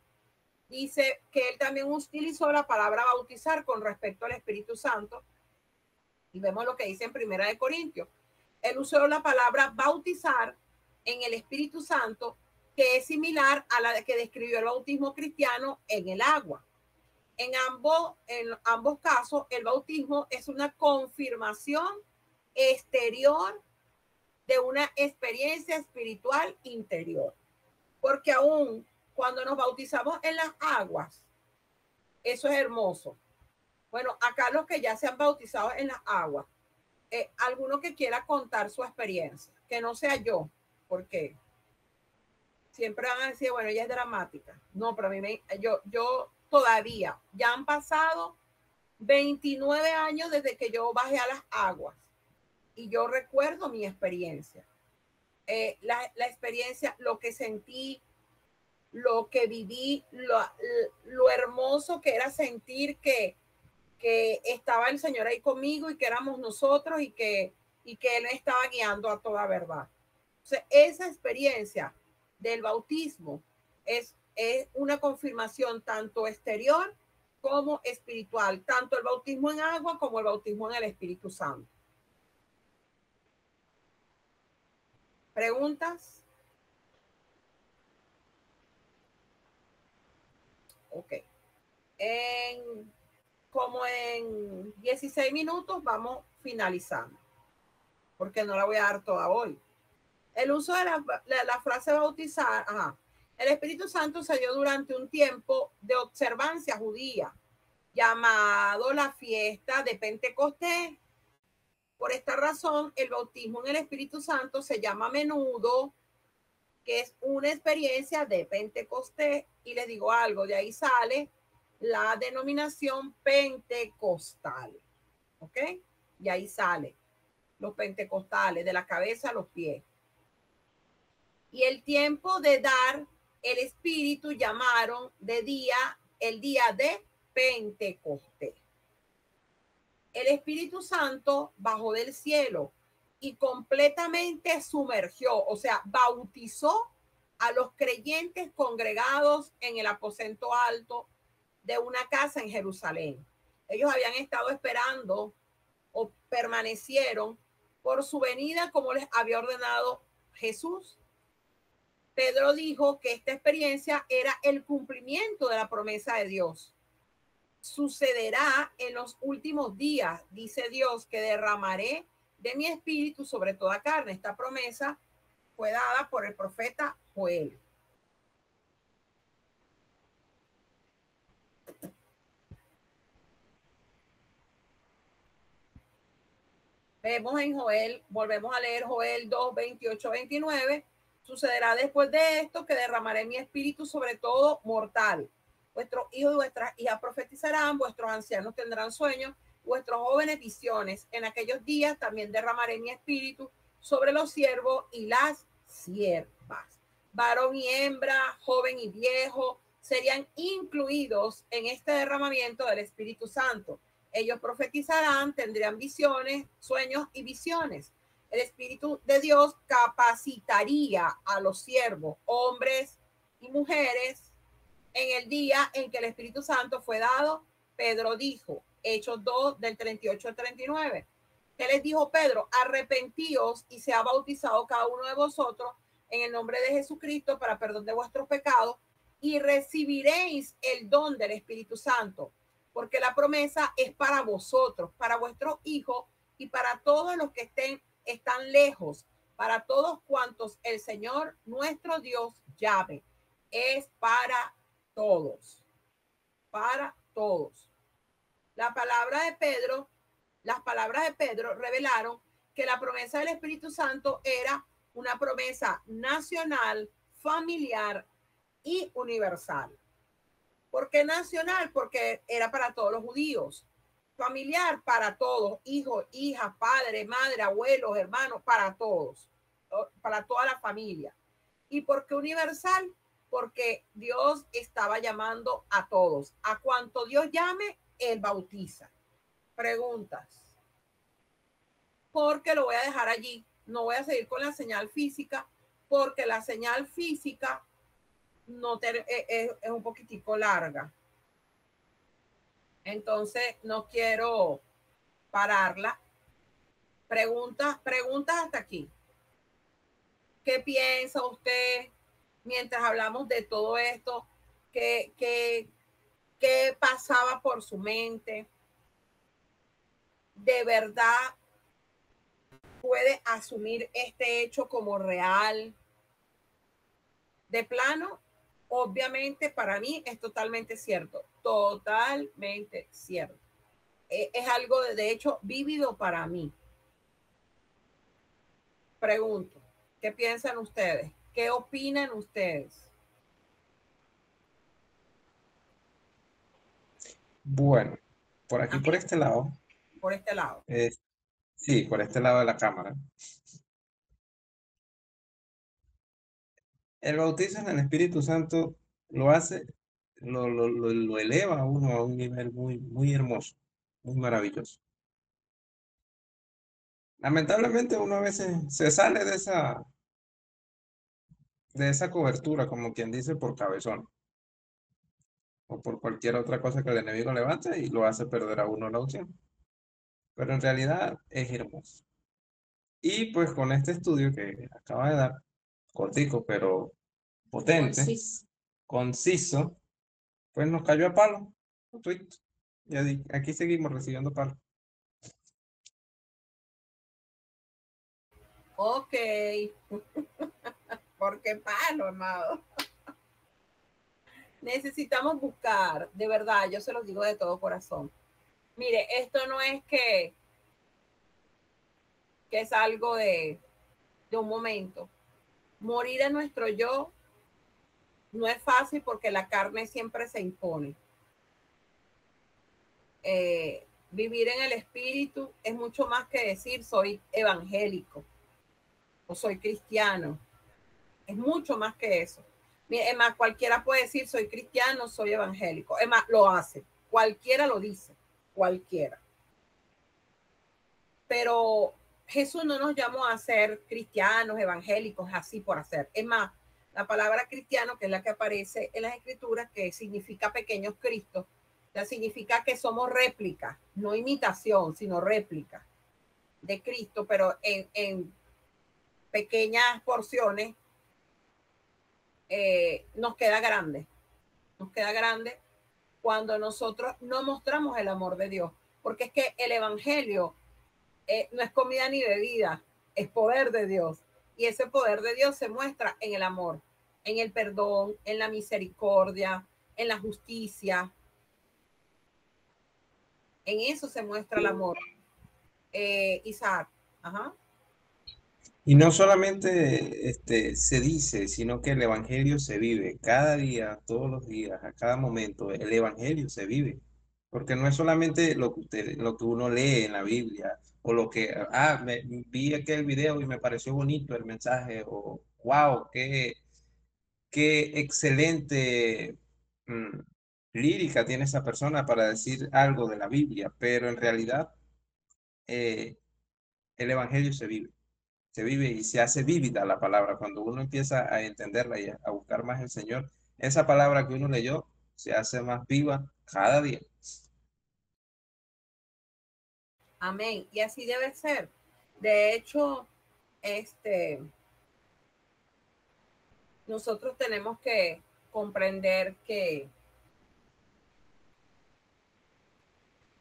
Dice que él también utilizó la palabra bautizar con respecto al Espíritu Santo, y vemos lo que dice en Primera de Corintios. Él usó la palabra bautizar en el Espíritu Santo, que es similar a la que describió el bautismo cristiano en el agua. En ambos casos, el bautismo es una confirmación exterior de una experiencia espiritual interior. Porque aún cuando nos bautizamos en las aguas, eso es hermoso. Bueno, acá los que ya se han bautizado en las aguas, alguno que quiera contar su experiencia, que no sea yo, porque siempre van a decir, bueno, ella es dramática. No, pero a mí yo todavía, ya han pasado 29 años desde que yo bajé a las aguas y yo recuerdo mi experiencia. La experiencia, lo que sentí, lo que viví, lo hermoso que era sentir que estaba el Señor ahí conmigo y que éramos nosotros y que Él me estaba guiando a toda verdad. Entonces, esa experiencia del bautismo es una confirmación tanto exterior como espiritual, tanto el bautismo en agua como el bautismo en el Espíritu Santo. ¿Preguntas? Ok. Como en 16 minutos vamos finalizando, porque no la voy a dar toda hoy. El uso de la frase bautizar, el Espíritu Santo se dio durante un tiempo de observancia judía, llamado la fiesta de Pentecostés. Por esta razón, el bautismo en el Espíritu Santo se llama a menudo, que es una experiencia de Pentecostés. Y les digo algo, de ahí sale la denominación pentecostal, ¿ok? Y ahí sale los pentecostales, de la cabeza a los pies. Y el tiempo de dar el Espíritu llamaron el día de Pentecostés. El Espíritu Santo bajó del cielo y completamente sumergió, o sea, bautizó a los creyentes congregados en el aposento alto de una casa en Jerusalén. Ellos habían estado esperando o permanecieron por su venida como les había ordenado Jesús. Pedro dijo que esta experiencia era el cumplimiento de la promesa de Dios. Sucederá en los últimos días, dice Dios, que derramaré de mi espíritu sobre toda carne. Esta promesa fue dada por el profeta Joel. Vemos en Joel, volvemos a leer Joel 2, 28, 29. Sucederá después de esto que derramaré mi espíritu sobre todo mortal. Vuestros hijos y vuestras hijas profetizarán, vuestros ancianos tendrán sueños, vuestros jóvenes visiones. En aquellos días también derramaré mi espíritu sobre los siervos y las siervas. Varón y hembra, joven y viejo, serían incluidos en este derramamiento del Espíritu Santo. Ellos profetizarán, tendrían visiones, sueños y visiones. El Espíritu de Dios capacitaría a los siervos, hombres y mujeres, en el día en que el Espíritu Santo fue dado. Pedro dijo, Hechos 2, del 38 al 39. ¿Qué les dijo Pedro? Arrepentíos y sea bautizado cada uno de vosotros en el nombre de Jesucristo para perdón de vuestros pecados y recibiréis el don del Espíritu Santo, porque la promesa es para vosotros, para vuestros hijos y para todos los que están lejos, para todos cuantos el Señor nuestro Dios llame. Es para todos, para todos. Las palabras de Pedro revelaron que la promesa del Espíritu Santo era una promesa nacional, familiar y universal. ¿Por qué nacional? Porque era para todos los judíos. Familiar, para todos, hijos, hijas, padre, madre, abuelos, hermanos, para todos, para toda la familia. ¿Y por qué universal? Porque Dios estaba llamando a todos. A cuanto Dios llame, Él bautiza. Preguntas. Porque lo voy a dejar allí. No voy a seguir con la señal física, porque la señal física no es un poquitico larga. Entonces no quiero pararla. Preguntas hasta aquí. ¿Qué piensa usted mientras hablamos de todo esto? ¿Qué pasaba por su mente? ¿De verdad puede asumir este hecho como real? De plano, obviamente para mí es totalmente cierto, totalmente cierto. Es algo de hecho vívido para mí. Pregunto, ¿qué piensan ustedes? ¿Qué opinan ustedes? Bueno, por aquí, Ajá. por este lado. Por este lado. Sí, por este lado de la cámara. El bautizo en el Espíritu Santo lo hace, lo eleva a uno a un nivel muy, muy hermoso, muy maravilloso. Lamentablemente uno a veces se sale de esa cobertura, como quien dice, por cabezón o por cualquier otra cosa que el enemigo levante y lo hace perder a uno la opción. Pero en realidad es hermoso. Y pues con este estudio que acaba de dar, cortico pero potente, conciso, pues nos cayó a palo. Un tweet. Y aquí seguimos recibiendo palo. Ok. Porque palo, amado. Necesitamos buscar, de verdad, yo se los digo de todo corazón. Mire, esto no es que es algo de un momento. Morir a nuestro yo no es fácil porque la carne siempre se impone. Vivir en el espíritu es mucho más que decir soy evangélico o soy cristiano. Es mucho más que eso. Es más, cualquiera puede decir soy cristiano, soy evangélico. Es más, lo hace. Cualquiera lo dice. Cualquiera. Pero Jesús no nos llamó a ser cristianos, evangélicos, así por hacer. Es más, la palabra cristiano, que es la que aparece en las escrituras, que significa pequeños cristos, o sea, significa que somos réplica, no imitación, sino réplica de Cristo, pero en pequeñas porciones. Nos queda grande cuando nosotros no mostramos el amor de Dios, porque es que el evangelio no es comida ni bebida, es poder de Dios, y ese poder de Dios se muestra en el amor, en el perdón, en la misericordia, en la justicia. En eso se muestra el amor. Isaac. Ajá. Y no solamente se dice, sino que el evangelio se vive cada día, todos los días, a cada momento. El evangelio se vive. Porque no es solamente lo que uno lee en la Biblia o lo que, vi aquel video y me pareció bonito el mensaje o wow, qué excelente mm, lírica tiene esa persona para decir algo de la Biblia, pero en realidad eh, el evangelio se vive y se hace vívida la palabra. Cuando uno empieza a entenderla y a buscar más el Señor, esa palabra que uno leyó se hace más viva cada día. Amén. Y así debe ser. De hecho, nosotros tenemos que comprender que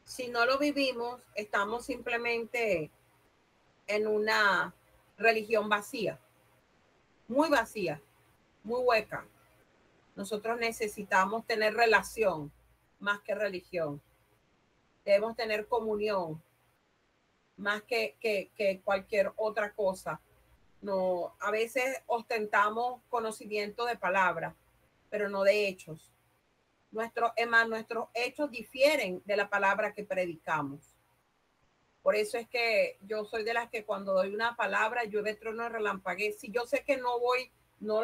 si no lo vivimos, estamos simplemente en una religión vacía, muy vacía, muy hueca. Nosotros necesitamos tener relación más que religión. Debemos tener comunión más que cualquier otra cosa. No, a veces ostentamos conocimiento de palabras, pero no de hechos. Nuestros hechos difieren de la palabra que predicamos. Por eso es que yo soy de las que cuando doy una palabra, llueve, trueno, relampaguee. Si yo sé que no voy, no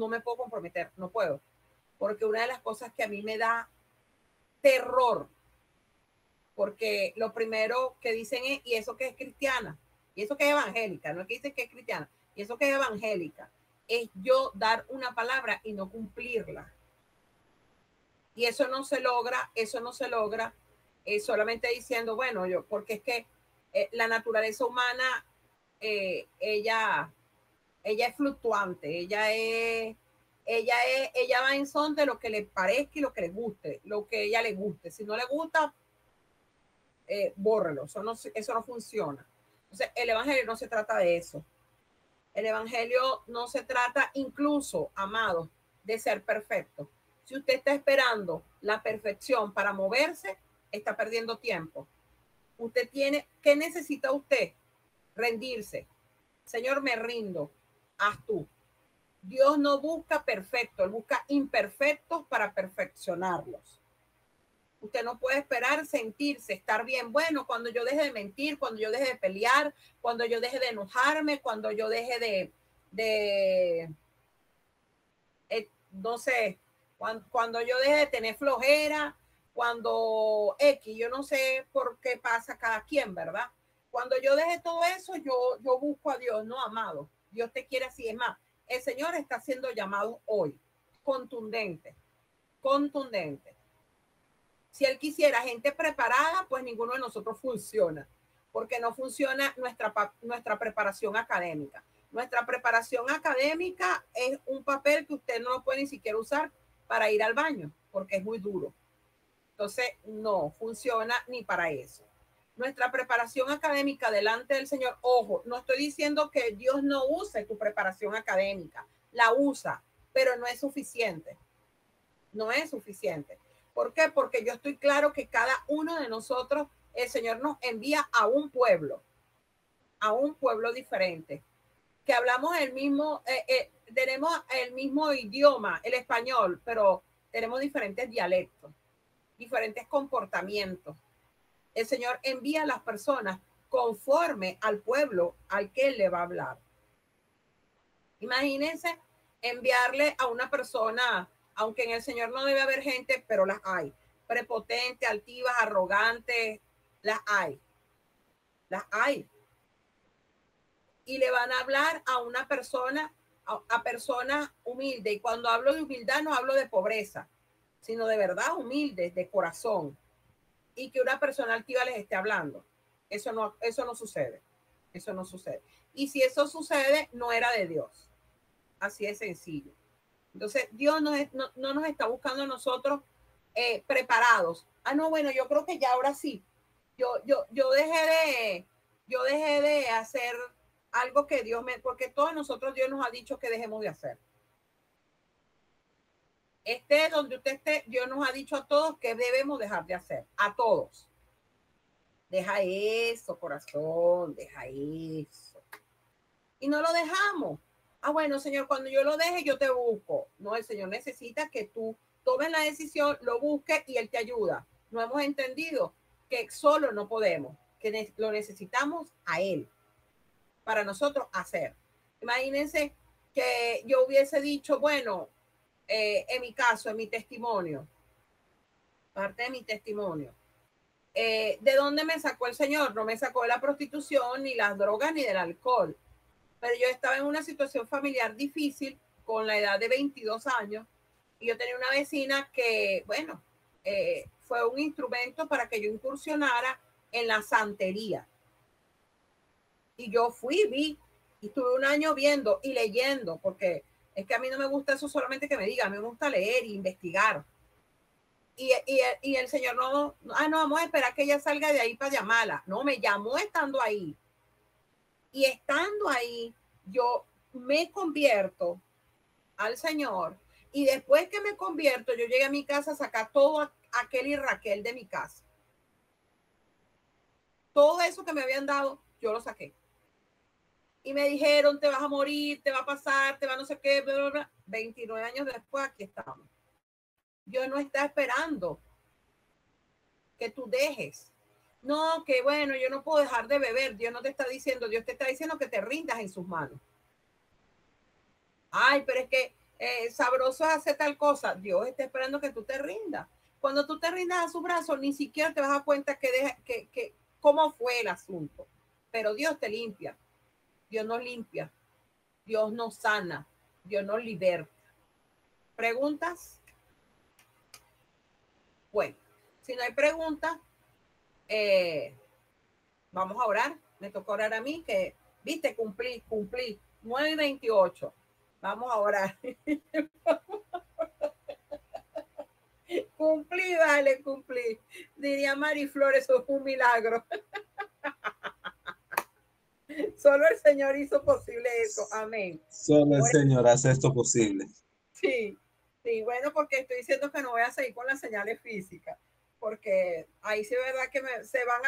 me puedo comprometer, no puedo. Porque una de las cosas que a mí me da terror, porque lo primero que dicen es, ¿y eso que es cristiana? ¿Y eso que es evangélica? No es que dicen que es cristiana. ¿Y eso que es evangélica? Es yo dar una palabra y no cumplirla. Y eso no se logra solamente diciendo, bueno, porque es que la naturaleza humana, ella es fluctuante, ella va en son de lo que le parezca y lo que le guste, lo que ella le guste. Si no le gusta, bórrelo, eso no funciona. Entonces, el evangelio no se trata de eso. El evangelio no se trata, incluso, amados, de ser perfecto. Si usted está esperando la perfección para moverse, está perdiendo tiempo. ¿Qué necesita usted? Rendirse. Señor, me rindo. Haz tú. Dios no busca perfecto, Él busca imperfectos para perfeccionarlos. Usted no puede esperar sentirse, estar bien. Bueno, cuando yo deje de mentir, cuando yo deje de pelear, cuando yo deje de enojarme, cuando yo deje no sé, cuando yo deje de tener flojera, cuando yo no sé por qué pasa cada quien, ¿verdad? Cuando yo deje todo eso, yo busco a Dios, no, amado. Dios te quiere así. Es más, el Señor está haciendo llamados hoy, contundente. Si Él quisiera gente preparada, pues ninguno de nosotros funciona, porque no funciona nuestra preparación académica. Nuestra preparación académica es un papel que usted no lo puede ni siquiera usar para ir al baño, porque es muy duro. Entonces, no funciona ni para eso. Nuestra preparación académica delante del Señor, ojo, no estoy diciendo que Dios no use tu preparación académica, la usa, pero no es suficiente. No es suficiente. ¿Por qué? Porque yo estoy claro que cada uno de nosotros, el Señor nos envía a un pueblo diferente, que hablamos tenemos el mismo idioma, el español, pero tenemos diferentes dialectos, diferentes comportamientos. El Señor envía a las personas conforme al pueblo al que Él le va a hablar. Imagínense enviarle a una persona, aunque en el Señor no debe haber gente, pero las hay, prepotentes, altivas, arrogantes, las hay. Y le van a hablar a una persona, a personas humildes. Y cuando hablo de humildad no hablo de pobreza, sino de verdad humildes, de corazón. Y que una persona altiva les esté hablando. Eso no sucede. Eso no sucede. Y si eso sucede, no era de Dios. Así de sencillo. Entonces, Dios no nos está buscando a nosotros preparados. No, bueno, yo creo que ya ahora sí. Yo dejé de hacer algo que porque todos nosotros Dios nos ha dicho que dejemos de hacer. Donde usted esté, Dios nos ha dicho a todos que debemos dejar de hacer, a todos. Deja eso, corazón, deja eso. Y no lo dejamos. Ah, bueno, Señor, cuando yo lo deje, yo te busco. No, el Señor necesita que tú tomes la decisión, lo busques y Él te ayuda. No hemos entendido que solo no podemos, que lo necesitamos a Él para nosotros hacer. Imagínense que yo hubiese dicho, bueno, en mi caso, en mi testimonio, parte de mi testimonio, ¿de dónde me sacó el Señor? No me sacó de la prostitución, ni las drogas, ni del alcohol. Pero yo estaba en una situación familiar difícil con la edad de 22 años y yo tenía una vecina que, bueno, fue un instrumento para que yo incursionara en la santería. Y yo fui, vi, y estuve un año viendo y leyendo, porque es que a mí no me gusta eso solamente que me diga, a mí me gusta leer e investigar. Y el Señor no, vamos a esperar que ella salga de ahí para llamarla. No, me llamó estando ahí. Y estando ahí, yo me convierto al Señor. Y después que me convierto, yo llegué a mi casa a sacar todo aquel y Raquel de mi casa. Todo eso que me habían dado, yo lo saqué. Y me dijeron, te vas a morir, te va a pasar, te va a no sé qué, bla, bla, bla. 29 años después, aquí estamos. Dios no está esperando que tú dejes. No, que bueno, yo no puedo dejar de beber. Dios no te está diciendo, Dios te está diciendo que te rindas en sus manos. Ay, pero es que sabroso es hacer tal cosa. Dios está esperando que tú te rindas. Cuando tú te rindas a su brazo, ni siquiera te vas a dar cuenta que cómo fue el asunto. Pero Dios te limpia. Dios nos limpia. Dios nos sana. Dios nos liberta. ¿Preguntas? Bueno, si no hay preguntas, vamos a orar. Me tocó orar a mí, que, viste, cumplí. 9:28. Vamos a orar. Cumplí, vale, cumplí. Diría Mari Flores, eso es un milagro. Solo el Señor hizo posible eso. Amén. Solo el Señor hace esto posible. Sí, sí, bueno, porque estoy diciendo que no voy a seguir con las señales físicas, porque ahí sí es verdad que se van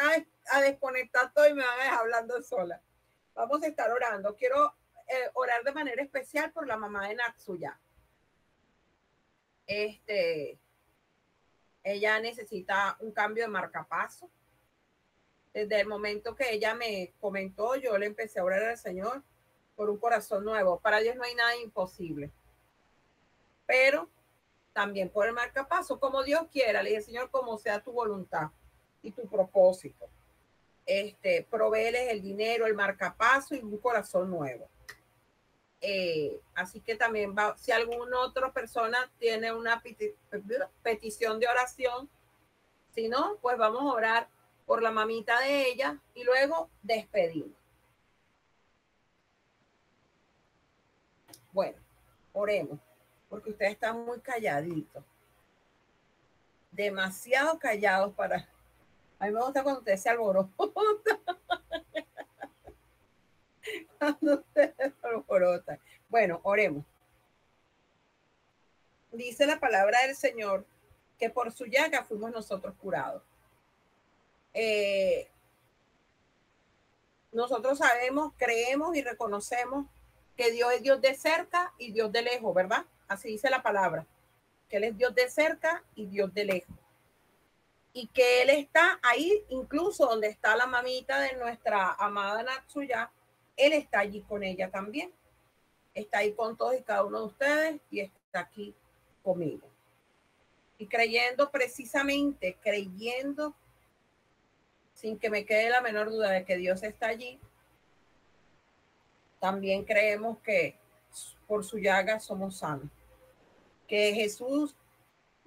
a desconectar todo y me van a dejar hablando sola. Vamos a estar orando. Quiero orar de manera especial por la mamá de Natsuya. Ella necesita un cambio de marcapaso. Desde el momento que ella me comentó, yo le empecé a orar al Señor por un corazón nuevo. Para Dios no hay nada imposible. Pero también por el marcapaso, como Dios quiera. Le dije, Señor, como sea tu voluntad y tu propósito. Provéeles el dinero, el marcapaso y un corazón nuevo. Así que también si alguna otra persona tiene una petición de oración, si no, pues vamos a orar por la mamita de ella y luego despedimos. Bueno, oremos, porque ustedes están muy calladitos, demasiado callados para... A mí me gusta cuando ustedes se alborotan. Cuando ustedes se alborotan. Bueno, oremos. Dice la palabra del Señor que por su llaga fuimos nosotros curados. Nosotros sabemos, creemos y reconocemos que Dios es Dios de cerca y Dios de lejos, ¿verdad? Así dice la palabra, que Él es Dios de cerca y Dios de lejos. Y que Él está ahí, incluso donde está la mamita de nuestra amada Natsuya, Él está allí con ella también. Está ahí con todos y cada uno de ustedes y está aquí conmigo. Y creyendo precisamente, creyendo sin que me quede la menor duda de que Dios está allí, también creemos que por su llaga somos sanos. Que Jesús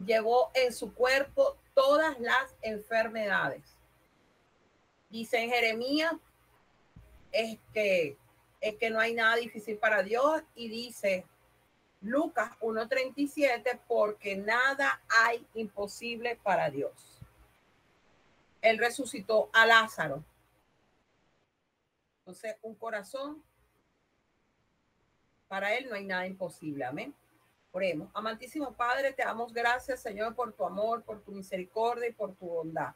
llevó en su cuerpo todas las enfermedades. Dice en Jeremías es que no hay nada difícil para Dios, y dice Lucas 1:37, porque nada hay imposible para Dios. Él resucitó a Lázaro. Entonces, un corazón, para Él no hay nada imposible. Amén. Oremos. Amantísimo Padre, te damos gracias, Señor, por tu amor, por tu misericordia y por tu bondad.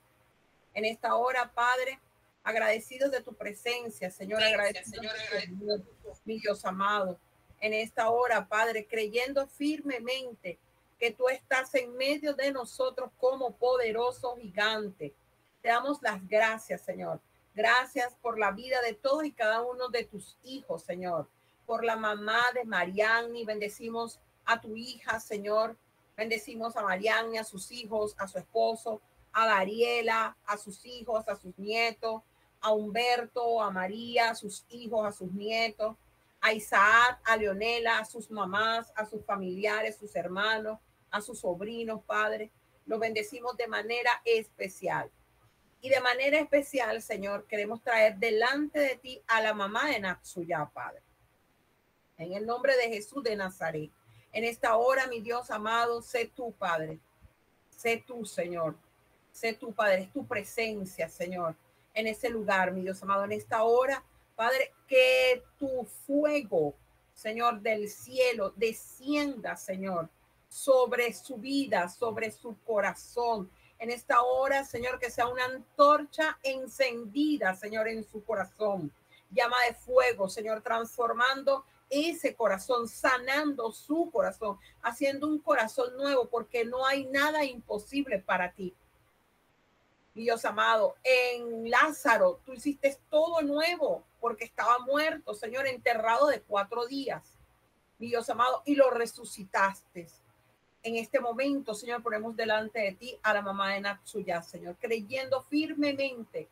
En esta hora, Padre, agradecidos de tu presencia, Señor, agradecidos de mi Dios amado. En esta hora, Padre, creyendo firmemente que tú estás en medio de nosotros como poderoso gigante. Te damos las gracias, Señor. Gracias por la vida de todos y cada uno de tus hijos, Señor. Por la mamá de Marianni, bendecimos a tu hija, Señor. Bendecimos a Marianni, a sus hijos, a su esposo, a Dariela, a sus hijos, a sus nietos, a Humberto, a María, a sus hijos, a sus nietos, a Isaac, a Leonela, a sus mamás, a sus familiares, sus hermanos, a sus sobrinos, Padre. Los bendecimos de manera especial. Y de manera especial, Señor, queremos traer delante de ti a la mamá de Natsuya, Padre. En el nombre de Jesús de Nazaret. En esta hora, mi Dios amado, sé tú, Padre. Sé tú, Señor. Sé tú, Padre. Es tu presencia, Señor, en ese lugar, mi Dios amado. En esta hora, Padre, que tu fuego, Señor, del cielo descienda, Señor, sobre su vida, sobre su corazón. En esta hora, Señor, que sea una antorcha encendida, Señor, en su corazón. Llama de fuego, Señor, transformando ese corazón, sanando su corazón, haciendo un corazón nuevo, porque no hay nada imposible para ti. Dios amado, en Lázaro, tú hiciste todo nuevo, porque estaba muerto, Señor, enterrado de 4 días. Dios amado, y lo resucitaste. En este momento, Señor, ponemos delante de ti a la mamá de Natsuya, Señor, creyendo firmemente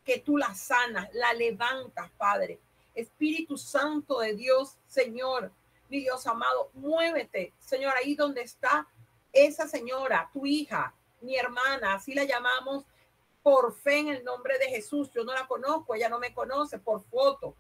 que tú la sanas, la levantas, Padre. Espíritu Santo de Dios, Señor, mi Dios amado, muévete, Señor, ahí donde está esa señora, tu hija, mi hermana, así la llamamos por fe en el nombre de Jesús. Yo no la conozco, ella no me conoce por foto.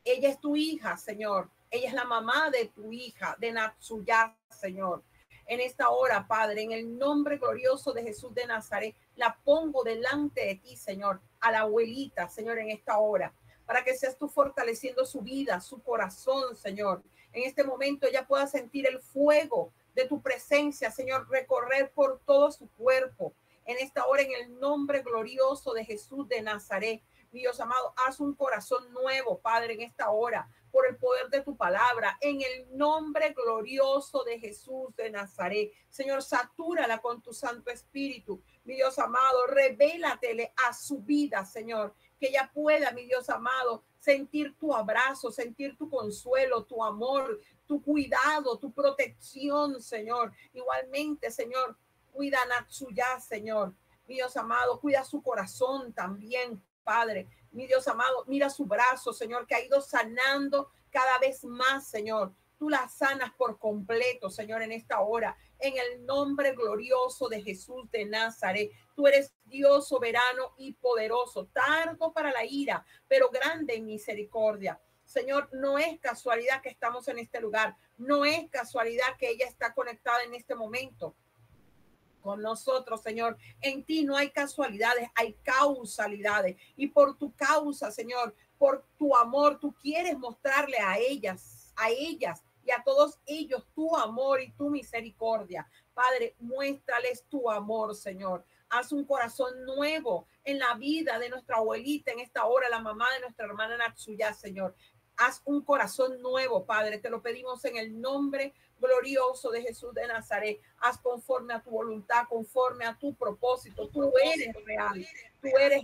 Ella es tu hija, Señor. Ella es la mamá de tu hija, de Natsuya, Señor. En esta hora, Padre, en el nombre glorioso de Jesús de Nazaret, la pongo delante de ti, Señor, a la abuelita, Señor, en esta hora, para que seas tú fortaleciendo su vida, su corazón, Señor. En este momento ella pueda sentir el fuego de tu presencia, Señor, recorrer por todo su cuerpo. En esta hora, en el nombre glorioso de Jesús de Nazaret, Dios amado, haz un corazón nuevo, Padre, en esta hora, por el poder de tu palabra, en el nombre glorioso de Jesús de Nazaret. Señor, satúrala con tu Santo Espíritu, mi Dios amado, revélatele a su vida, Señor, que ella pueda, mi Dios amado, sentir tu abrazo, sentir tu consuelo, tu amor, tu cuidado, tu protección, Señor. Igualmente, Señor, cuida a Natsuya, Señor, mi Dios amado, cuida su corazón también, Padre. Mi Dios amado, mira su brazo, Señor, que ha ido sanando cada vez más, Señor. Tú la sanas por completo, Señor, en esta hora, en el nombre glorioso de Jesús de Nazaret. Tú eres Dios soberano y poderoso, tardo para la ira, pero grande en misericordia. Señor, no es casualidad que estamos en este lugar, no es casualidad que ella está conectada en este momento con nosotros, Señor. En ti no hay casualidades, hay causalidades. Y por tu causa, Señor, por tu amor, tú quieres mostrarle a ellas y a todos ellos tu amor y tu misericordia. Padre, muéstrales tu amor, Señor. Haz un corazón nuevo en la vida de nuestra abuelita en esta hora, la mamá de nuestra hermana Natsuya, Señor. Haz un corazón nuevo, Padre. Te lo pedimos en el nombre glorioso de Jesús de Nazaret. Haz conforme a tu voluntad, conforme a tu propósito. Tú eres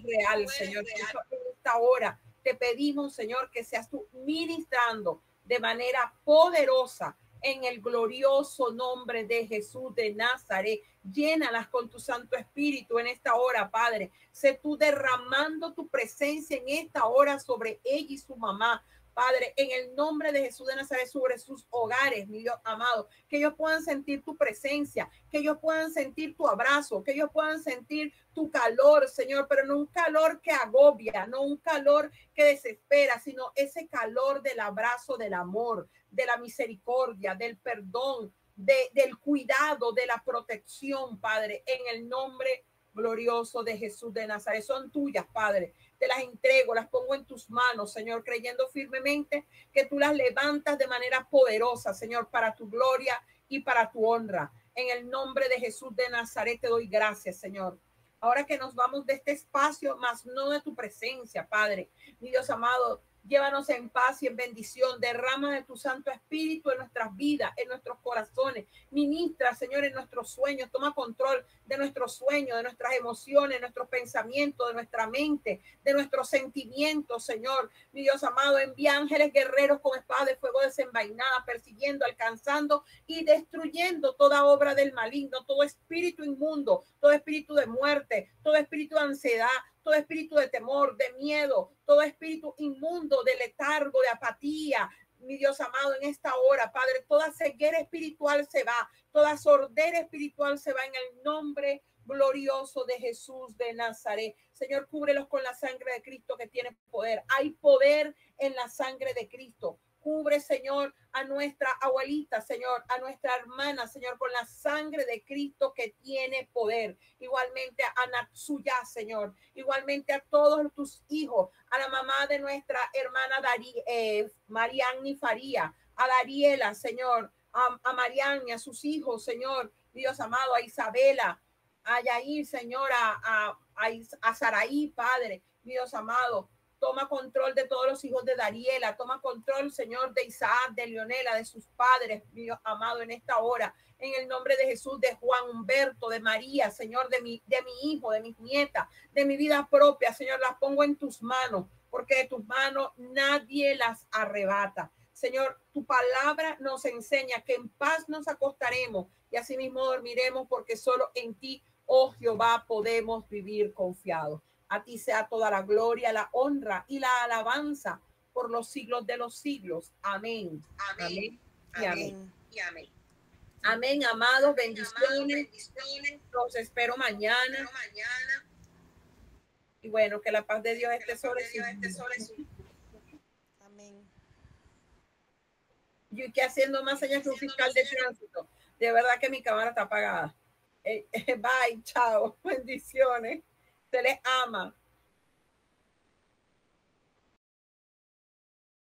real, Señor. En esta hora te pedimos, Señor, que seas tú ministrando de manera poderosa en el glorioso nombre de Jesús de Nazaret. Llénalas con tu Santo Espíritu en esta hora, Padre. Sé tú derramando tu presencia en esta hora sobre ella y su mamá. Padre, en el nombre de Jesús de Nazaret, sobre sus hogares, mi Dios amado, que ellos puedan sentir tu presencia, que ellos puedan sentir tu abrazo, que ellos puedan sentir tu calor, Señor, pero no un calor que agobia, no un calor que desespera, sino ese calor del abrazo, del amor, de la misericordia, del perdón, del cuidado, de la protección, Padre, en el nombre glorioso de Jesús de Nazaret. Son tuyas, Padre. Te las entrego, las pongo en tus manos, Señor, creyendo firmemente que tú las levantas de manera poderosa, Señor, para tu gloria y para tu honra. En el nombre de Jesús de Nazaret te doy gracias, Señor. Ahora que nos vamos de este espacio, más no de tu presencia, Padre. Mi Dios amado, llévanos en paz y en bendición. Derrama de tu Santo Espíritu en nuestras vidas, en nuestros corazones. Ministra, Señor, en nuestros sueños. Toma control de nuestros sueños, de nuestras emociones, de nuestros pensamientos, de nuestra mente, de nuestros sentimientos, Señor. Mi Dios amado, envía ángeles guerreros con espada de fuego desenvainada, persiguiendo, alcanzando y destruyendo toda obra del maligno, todo espíritu inmundo, todo espíritu de muerte, todo espíritu de ansiedad, todo espíritu de temor, de miedo, todo espíritu inmundo, de letargo, de apatía. Mi Dios amado, en esta hora, Padre, toda ceguera espiritual se va, toda sordera espiritual se va en el nombre glorioso de Jesús de Nazaret. Señor, cúbrelos con la sangre de Cristo que tiene poder. Hay poder en la sangre de Cristo. Cubre, Señor, a nuestra abuelita, Señor, a nuestra hermana, Señor, con la sangre de Cristo que tiene poder. Igualmente a Natsuya, Señor. Igualmente a todos tus hijos, a la mamá de nuestra hermana Marianni Faría, a Dariela, Señor, a Marianni, a sus hijos, Señor, Dios amado, a Isabela, a Yair, Señor, a Saraí, Padre, Dios amado. Toma control de todos los hijos de Dariela. Toma control, Señor, de Isaac, de Leonela, de sus padres, Dios amado, en esta hora. En el nombre de Jesús, de Juan Humberto, de María, Señor, de mi hijo, de mis nietas, de mi vida propia, Señor, las pongo en tus manos, porque de tus manos nadie las arrebata. Señor, tu palabra nos enseña que en paz nos acostaremos y asimismo dormiremos, porque solo en ti, oh Jehová, podemos vivir confiados. A ti sea toda la gloria, la honra y la alabanza por los siglos de los siglos. Amén. Amén. Amén. Y amén. Y amén. Amén, amados. Bendiciones. Los espero mañana. Y bueno, que la paz de Dios esté sobre su. Amén. Yo estoy haciendo más allá que un fiscal de tránsito. De verdad que mi cámara está apagada. Bye, chao. Bendiciones. Se les ama.